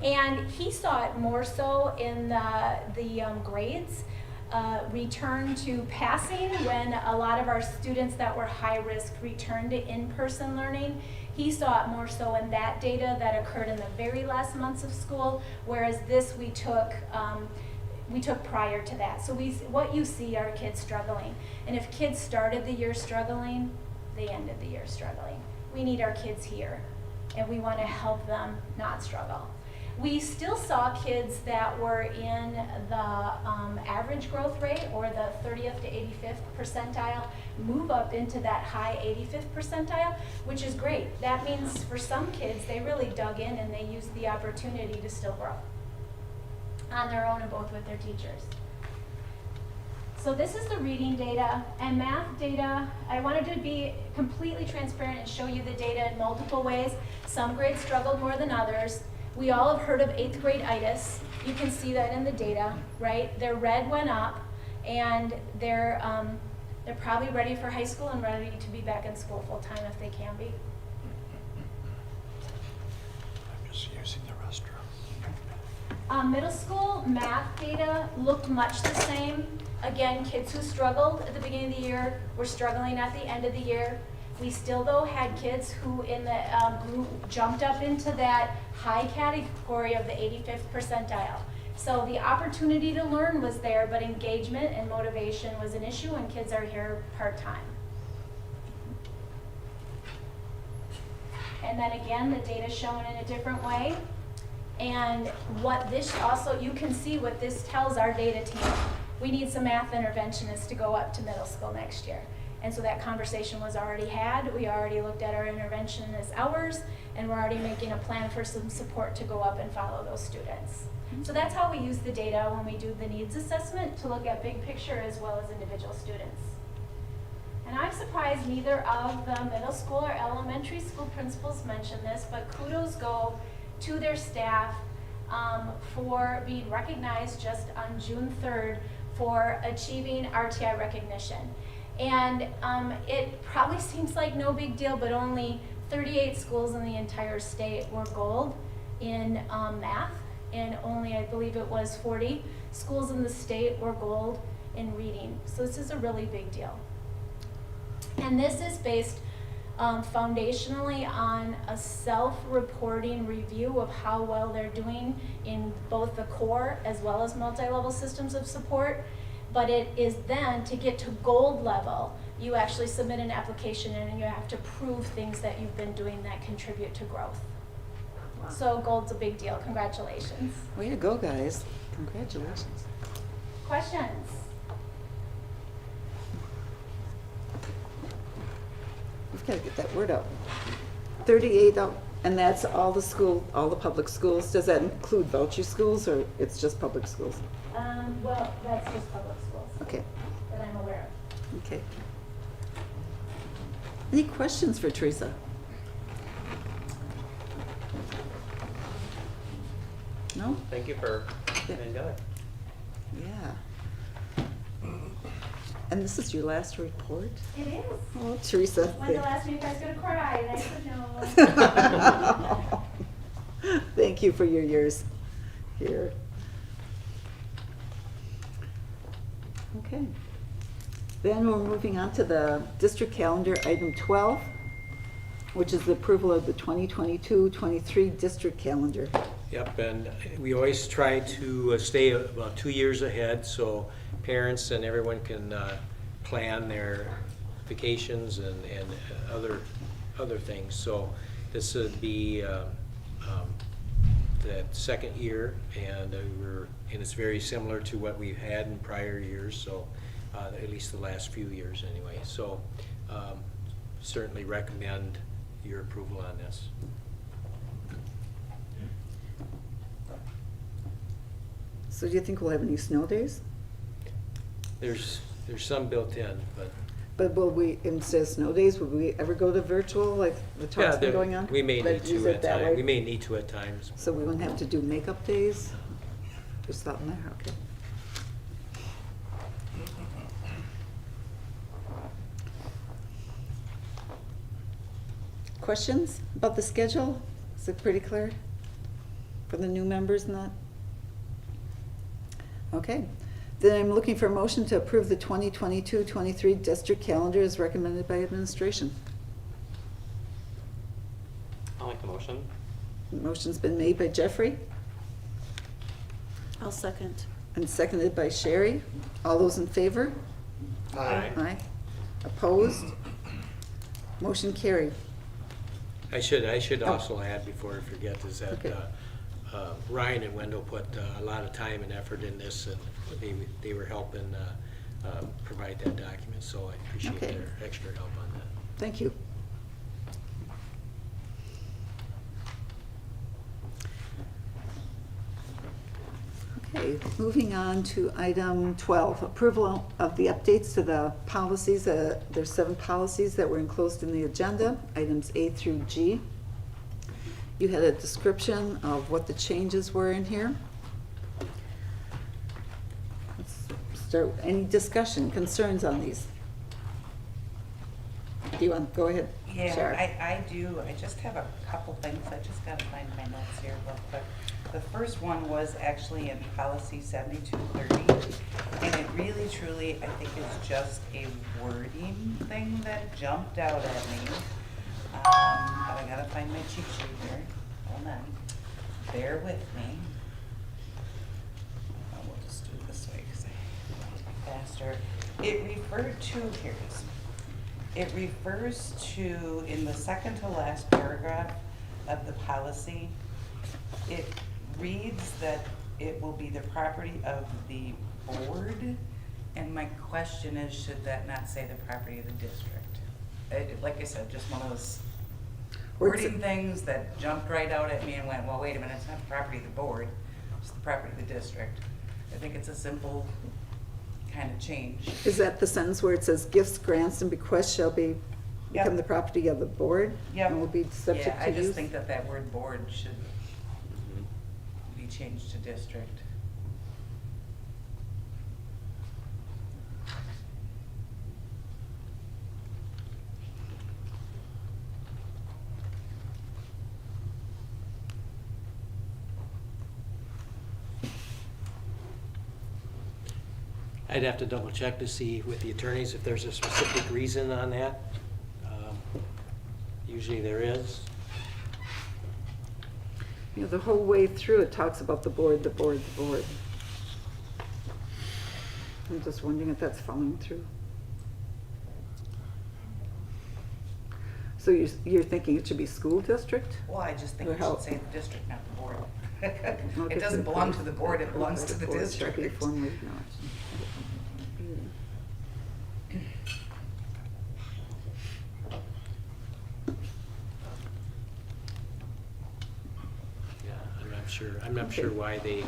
And he saw it more so in the grades, return to passing when a lot of our students that were high risk returned to in-person learning. He saw it more so in that data that occurred in the very last months of school, whereas this we took prior to that. So what you see are kids struggling. And if kids started the year struggling, they ended the year struggling. We need our kids here, and we want to help them not struggle. We still saw kids that were in the average growth rate, or the 30th to 85th percentile, move up into that high 85th percentile, which is great. That means for some kids, they really dug in and they used the opportunity to still grow on their own and both with their teachers. So this is the reading data and math data. I wanted to be completely transparent and show you the data in multiple ways. Some grades struggled more than others. We all have heard of 8th grade itis. You can see that in the data, right? Their red went up, and they're probably ready for high school and ready to be back in school full time if they can be. I'm just using the restroom. Middle school math data looked much the same. Again, kids who struggled at the beginning of the year were struggling at the end of the year. We still, though, had kids who in the group jumped up into that high category of the 85th percentile. So the opportunity to learn was there, but engagement and motivation was an issue, and kids are here part-time. And then again, the data shown in a different way. And what this also, you can see what this tells our data team. We need some math interventionists to go up to middle school next year. And so that conversation was already had. We already looked at our interventionist hours, and we're already making a plan for some support to go up and follow those students. So that's how we use the data when we do the needs assessment, to look at big picture as well as individual students. And I'm surprised neither of the middle school or elementary school principals mentioned this, but kudos go to their staff for being recognized just on June 3rd for achieving RTI recognition. And it probably seems like no big deal, but only 38 schools in the entire state were gold in math, and only, I believe it was 40 schools in the state were gold in reading. So this is a really big deal. And this is based foundationally on a self-reporting review of how well they're doing in both the core as well as multi-level systems of support. But it is then, to get to gold level, you actually submit an application and you have to prove things that you've been doing that contribute to growth. So gold's a big deal. Congratulations. Way to go, guys. Congratulations. Questions? We've got to get that word out. 38 out, and that's all the public schools. Does that include voucher schools, or it's just public schools? Well, that's just public schools Okay, that I'm aware of. okay. Any questions for Teresa? No? Thank you for Yeah. being good. Yeah. And this is your last report? It is. Oh, Teresa. When's the last time you guys go to cry? And I said no. Thank you for your years here. Okay. Then we're moving on to the district calendar, item 12, which is the approval of the 2022-23 district calendar. Yep, and we always try to stay about 2 years ahead, so parents and everyone can plan their vacations and other things. So this would be that second year, and it's very similar to what we've had in prior years, so at least the last few years anyway. So certainly recommend your approval on this. So do you think we'll have any snow days? There's some built in, but But will we, instead of snow days, would we ever go to virtual like the talk's been going on? we may need Let's use to it at that times. way. We may need to at times. So we wouldn't have to do makeup days? Just something there, okay. Questions about the schedule? Is it pretty clear for the new members and that? Okay, then I'm looking for a motion to approve the 2022-23 district calendar as recommended by administration. I'll make the motion. Motion's been made by Jeffrey I'll second. and seconded by Sherry. All those in favor? Aye. Aye. Opposed? Motion carried. I should also add, before I forget, is that Okay. Ryan and Wendell put a lot of time and effort in this, and they were helping provide that document, so I appreciate Okay. their extra help on that. Thank you. Okay, moving on to item 12, approval of the updates to the policies. There's 7 policies that were enclosed in the agenda, items A through G. You had a description of what the changes were in here. Let's start, any discussion, concerns on these? Do you want, go ahead, Yeah, Sharon. I do. I just have a couple things. I just gotta find my notes here real quick. The first one was actually in policy 7230, and it really truly, I think it's just a wording thing that jumped out at me. But I gotta find my cheat sheet here. Hold on. Bear with me. We'll just do it this way because I faster. It referred to, here it is. It refers to, in the second to last paragraph of the policy, it reads that it will be the property of the board, and my question is, should that not say the property of the district? Like I said, just one of those wording things that jumped right out at me and went, well, wait a minute, it's not the property of the board, it's the property of the district. I think it's a simple kind of change. Is that the sentence where it says gifts, grants, and bequests shall become Yep. the property of the board? Yep. And will be subject Yeah, to I use? just think that that word board should be changed to district. I'd have to double check to see with the attorneys if there's a specific reason on that. Usually there is. You know, the whole way through it talks about the board, the board, the board. I'm just wondering if that's following through. So you're thinking it should be school district? Well, I just think Or we how- should say the district, not the board. No It doesn't different belong place. to the board, it belongs to the Board shall be district. formally acknowledged. Yeah, I'm not sure why they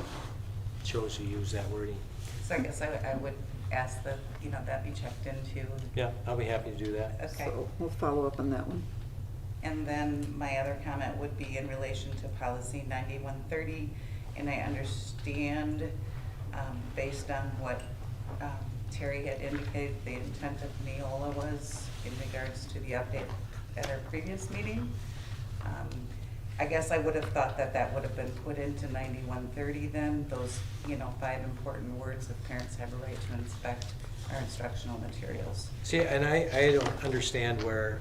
chose to use that wording. So I guess I would ask that, that be checked into. Yeah, I'll be happy to do that. Okay. So we'll follow up on that one. And then my other comment would be in relation to policy 9130, and I understand, based on what Terry had indicated, the intent of Neola was in regards to the update at our previous meeting. I guess I would have thought that that would have been put into 9130 then, those, 5 important words that parents have a right to inspect our instructional materials. See, and I don't understand where,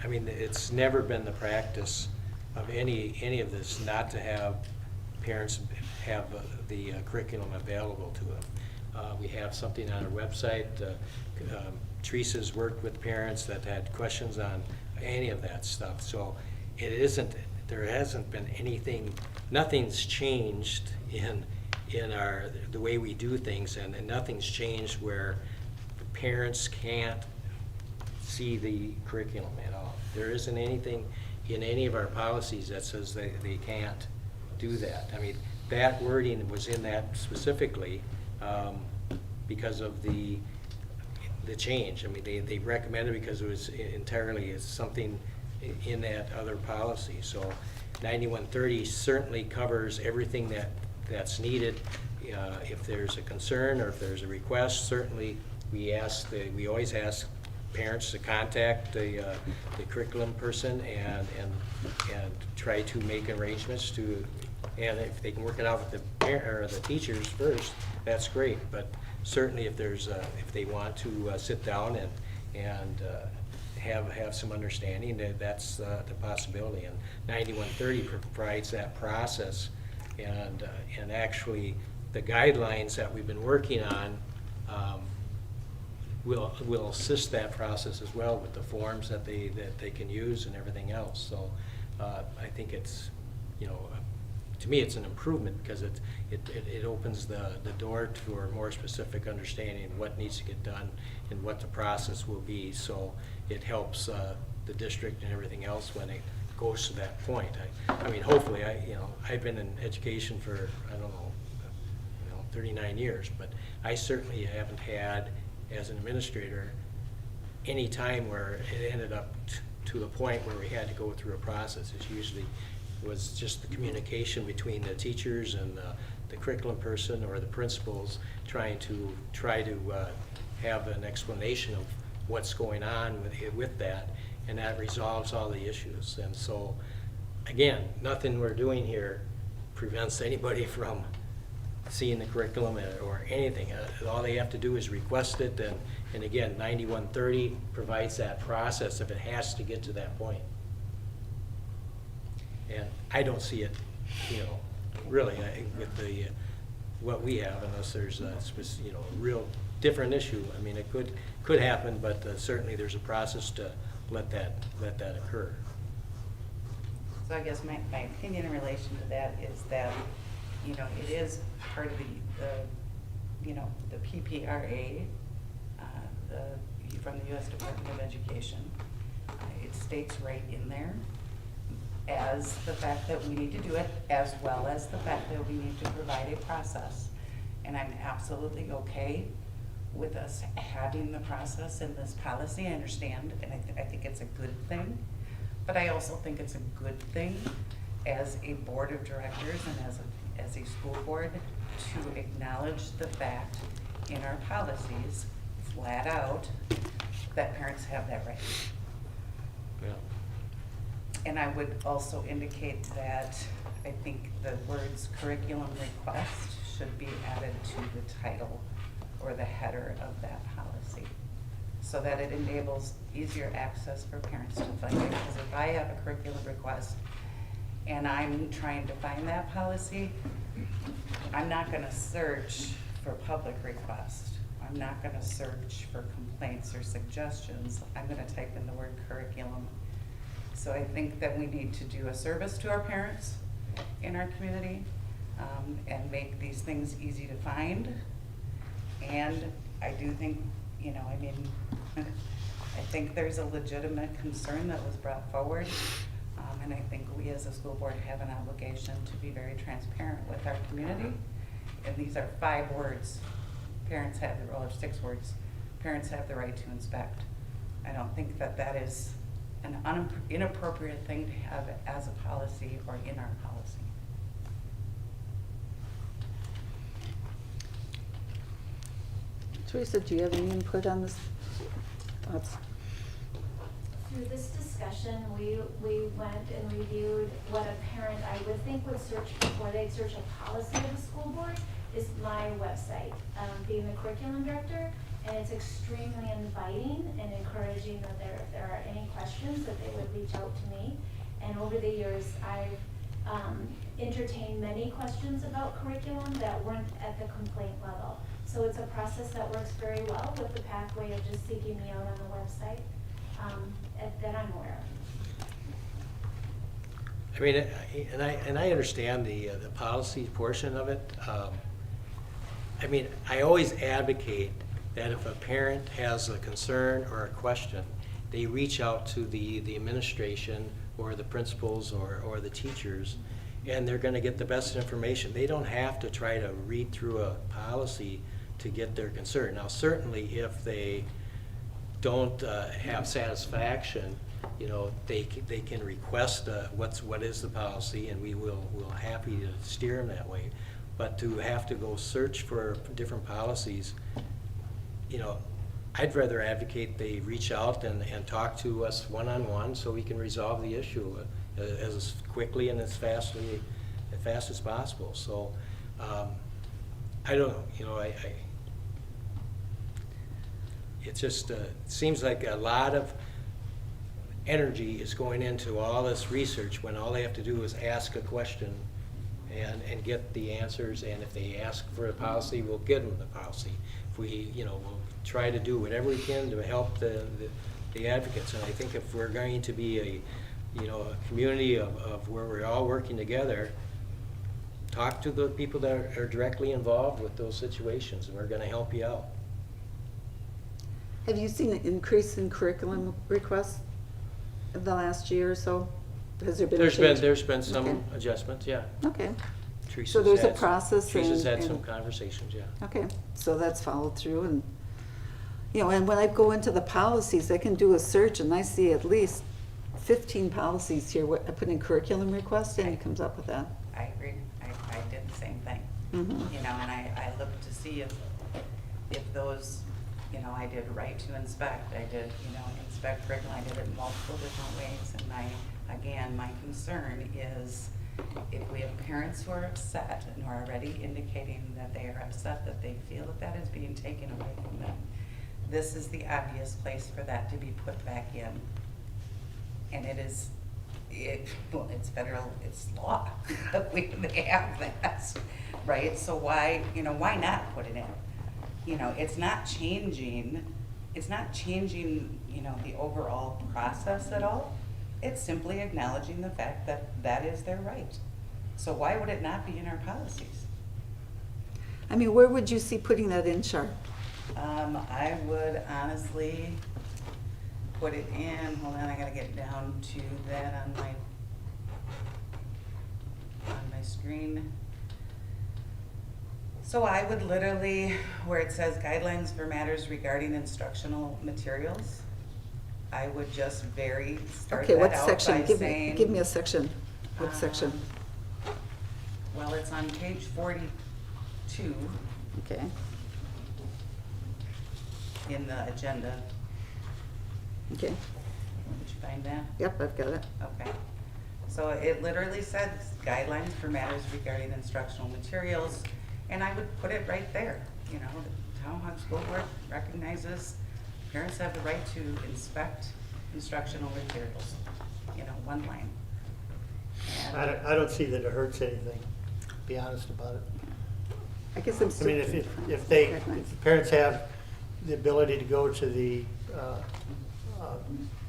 it's never been the practice of any of this not to have parents have the curriculum available to them. We have something on our website. Teresa's worked with parents that had questions on any of that stuff. So there hasn't been anything, nothing's changed in the way we do things, and nothing's changed where the parents can't see the curriculum at all. There isn't anything in any of our policies that says they can't do that. That wording was in that specifically because of the change. They recommended because it was entirely something in that other policy. So 9130 certainly covers everything that's needed. If there's a concern or if there's a request, certainly we always ask parents to contact the curriculum person and try to make arrangements and if they can work it out with the teachers first, that's great. But certainly if they want to sit down and have some understanding, that's the possibility. And 9130 provides that process, and actually the guidelines that we've been working on will assist that process as well with the forms that they can use and everything else. So I think it's, to me it's an improvement because it opens the door to a more specific understanding of what needs to get done and what the process will be. So it helps the district and everything else when it goes to that point. Hopefully, I've been in education for, 39 years, but I certainly haven't had, as an administrator, any time where it ended up to the point where we had to go through a process. It usually was just the communication between the teachers and the curriculum person or the principals trying to have an explanation of what's going on with that, and that resolves all the issues. And so, again, nothing we're doing here prevents anybody from seeing the curriculum or anything. All they have to do is request it, and again, 9130 provides that process if it has to get to that point. And I don't see it, really with what we have, unless there's a real different issue. It could happen, but certainly there's a process to let that occur. So I guess my opinion in relation to that is that, it is part of the PPRA, from the U.S. Department of Education. It states right in there as the fact that we need to do it, as well as the fact that we need to provide a process. And I'm absolutely okay with us having the process in this policy. I understand, and I think it's a good thing. But I also think it's a good thing as a board of directors and as a school board to acknowledge the fact in our policies, flat out, that parents have that right. Yeah. And I would also indicate that I think the words curriculum request should be added to the title or the header of that policy, so that it enables easier access for parents to find it. Because if I have a curriculum request and I'm trying to find that policy, I'm not going to search for public request. I'm not going to search for complaints or suggestions. I'm going to type in the word curriculum So I think that we need to do a service to our parents in our community, and make these things easy to find. And I do think, you know, I mean, I think there's a legitimate concern that was brought forward. And I think we as a school board have an obligation to be very transparent with our community. And these are 5 words. Parents have the, or 6 words. Parents have the right to inspect. I don't think that that is an inappropriate thing to have as a policy or in our policy. Teresa, do you have any input on this? Thoughts? Through this discussion, we went and reviewed what a parent, I would think, would search before they'd search a policy of the school board, is my website, being the curriculum director, and it's extremely inviting and encouraging that if there are any questions, that they would reach out to me. And over the years, I've entertained many questions about curriculum that weren't at the complaint level. So it's a process that works very well with the pathway of just seeking me out on the website. That I'm aware of. I mean, and I understand the policy portion of it. I mean, I always advocate that if a parent has a concern or a question, they reach out to the administration or the principals or the teachers, and they're going to get the best information. They don't have to try to read through a policy to get their concern. Now, certainly if they don't have satisfaction, you know, they can request what is the policy, and we'll happy to steer them that way. But to have to go search for different policies, you know, I'd rather advocate they reach out and talk to us one-on-one so we can resolve the issue as quickly and as fast as possible. So I don't know, you know, it just seems like a lot of energy is going into all this research when all they have to do is ask a question and get the answers. And if they ask for a policy, we'll give them the policy. If we, you know, we'll try to do whatever we can to help the advocates. And I think if we're going to be a community of where we're all working together, talk to the people that are directly involved with those situations, and we're going to help you out. Have you seen an increase in curriculum requests in the last year or so? Has there been a change? There's been some Okay. adjustments, yeah. Okay. Teresa's So there's a had some- process. Teresa's had and- some conversations, yeah. Okay, so that's followed through, and, you know, and when I go into the policies, I can do a search and I see at least 15 policies here. I put in curriculum request and it comes up with that. I agree. I did the same thing. Mhm. You know, and I looked to see if those, you know, I did right to inspect. I did, you know, inspect curriculum. I did it in multiple different ways. And my concern is if we have parents who are upset and who are already indicating that they are upset, that they feel that is being taken away from them, this is the obvious place for that to be put back in. And it's federal, it's law. They have that, right? So why not put it in? You know, it's not changing, you know, the overall process at all. It's simply acknowledging the fact that that is their right. So why would it not be in our policies? I mean, where would you see putting that in, Char? I would honestly put it in, hold on, I gotta get down to that on my screen. So I would literally, where it says guidelines for matters regarding instructional materials, I would just start Okay, that what out section? by Give saying. me a section. What section? Well, it's on page 42 Okay. in the agenda. Okay. Did you find that? Yep, I've got it. Okay. So it literally says guidelines for matters regarding instructional materials, and I would put it right there. You know, the Town School Board recognizes parents have the right to inspect instructional materials. You know, one line. And I don't see that it hurts anything, to be honest about it. I guess I'm I still. mean, if the parents have the ability to go to the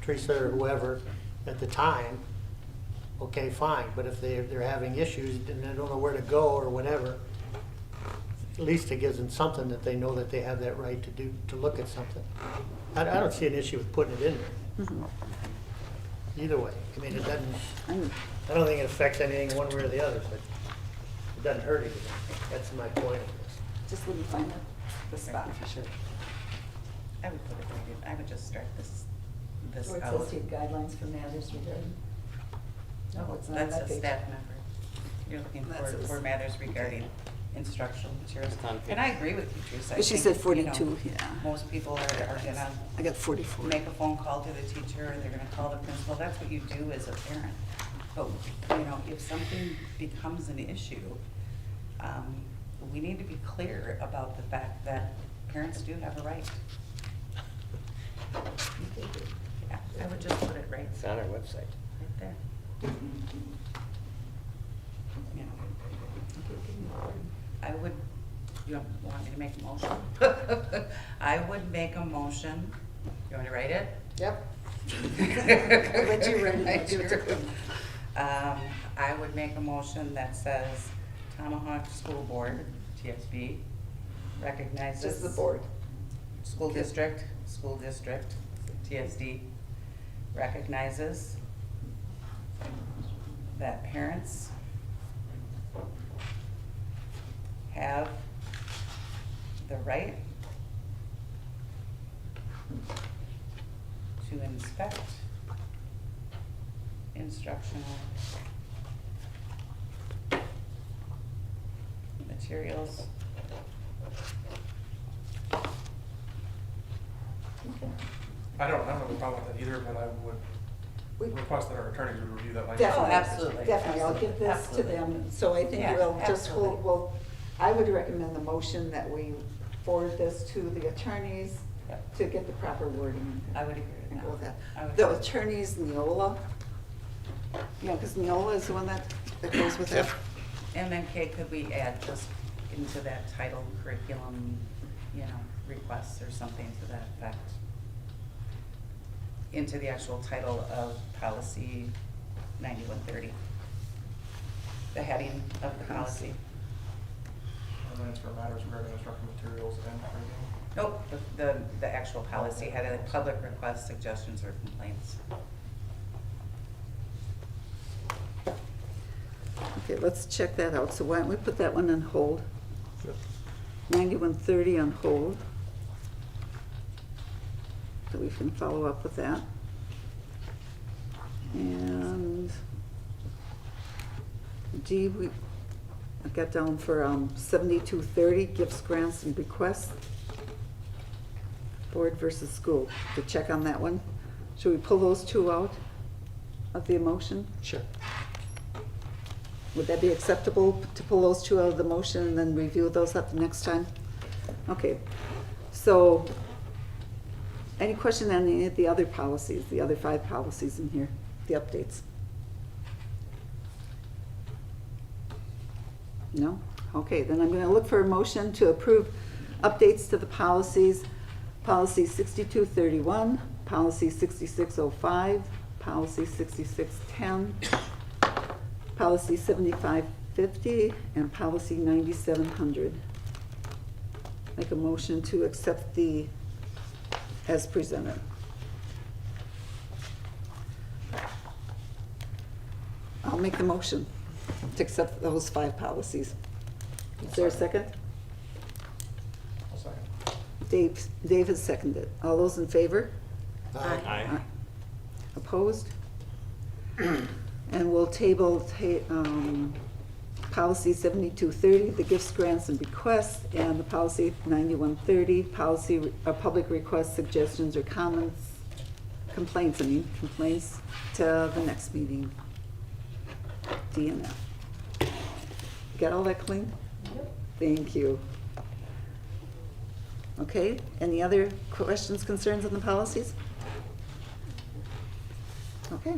Teresa or whoever at the time, okay, fine. But if they're having issues and they don't know where to go or whatever, at least it gives them something that they know that they have that right to look at something. I don't see an issue with putting it in there. Either way. I mean, it doesn't, I don't think it affects anything one way or the other, but it doesn't hurt anything. That's my point of this. Just wouldn't find the spot for sure. I would put it right in, I would just strike this Where it out. says here, guidelines for matters regarding. No, it's not on That's that a page. staff member. You're looking That's for a- matters regarding instructional materials. It's on And I agree with you, Teresa. I But she think, said you know, 42, yeah. Most people are gonna I got 44. make a phone call to the teacher, or they're gonna call the principal. That's what you do as a parent. But, you know, if something becomes an issue, we need to be clear about the fact that parents do have a right. Yeah, I would just put it right It's on our website. right there. You know, I would, you don't want me to make a motion? I would make a motion. You want me to write it? Yep. I'll let you write it. I I'll give it to sure them. I would make a motion that says Tomahawk School Board, TSB, recognizes. Just the board. School district, TSD, recognizes that parents have the right to inspect instructional materials I don't have a problem with that either, but I would request that our attorneys would review that language. Definitely, absolutely. definitely, I'll give this to Absolutely. them, so I think Yeah, we'll just absolutely. hold, well, I would recommend the motion that we forward this to the attorneys Yep. to get the proper wording. I would agree with And that. go with that. I would The agree. attorneys, Neola, because Neola is the one that goes with that. And then Kate, could we add just into that title curriculum, you know, requests or something to that effect? Into the actual title of policy 9130. The heading of the policy. And then it's for matters regarding instructional materials and curriculum. Nope, the actual policy had a public requests, suggestions, or complaints. Okay, let's check that out, so why don't we put that one on hold? 9130 on hold. So we can follow up with that. And D, I got down for 7230, gifts, grants, and bequests. Board versus school, to check on that one. Should we pull those two out of the motion? Sure. Would that be acceptable to pull those two out of the motion and then review those at the next time? Okay, so any question on any of the other policies, the other 5 policies in here, the updates? No? Okay, then I'm going to look for a motion to approve updates to the policies. Policy 6231, policy 6605, policy 6610, policy 7550, and policy 9700. Make a motion to accept the as presented. I'll make the motion to accept those 5 policies. Is there a second? I'll second. Dave has seconded. All those in favor? Aye. Opposed? And we'll table policy 7230, the gifts, grants, and bequests, and the policy 9130, policy, public requests, suggestions, or comments, complaints to the next meeting. D and F. Got all that clean? Yep. Thank you. Okay, any other questions, concerns on the policies? Okay.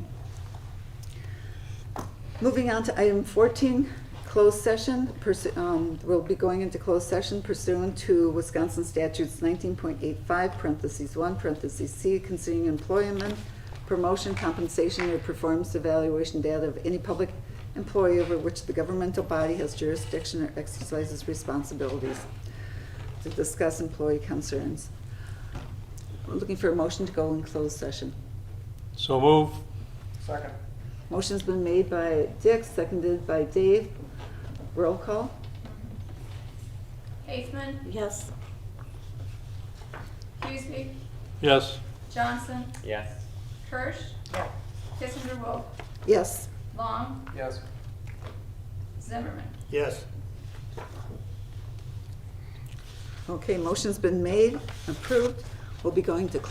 Moving on to item 14, closed session. We'll be going into closed session pursuant to Wisconsin statutes 19.85, parentheses 1, parentheses C, concerning employment promotion, compensation, or performance evaluation data of any public employee over which the governmental body has jurisdiction or exercises responsibilities, to discuss employee concerns. We're looking for a motion to go in closed session. So move. Second. Motion's been made by Dick, seconded by Dave. Roll call? Haithman, Yes. Hughesby, Yes. Johnson, Yes. Kirsch, Kissinger Wolf, Yes. Long, Yes. Zimmerman. Yes. Okay, motion's been made, approved. We'll be going to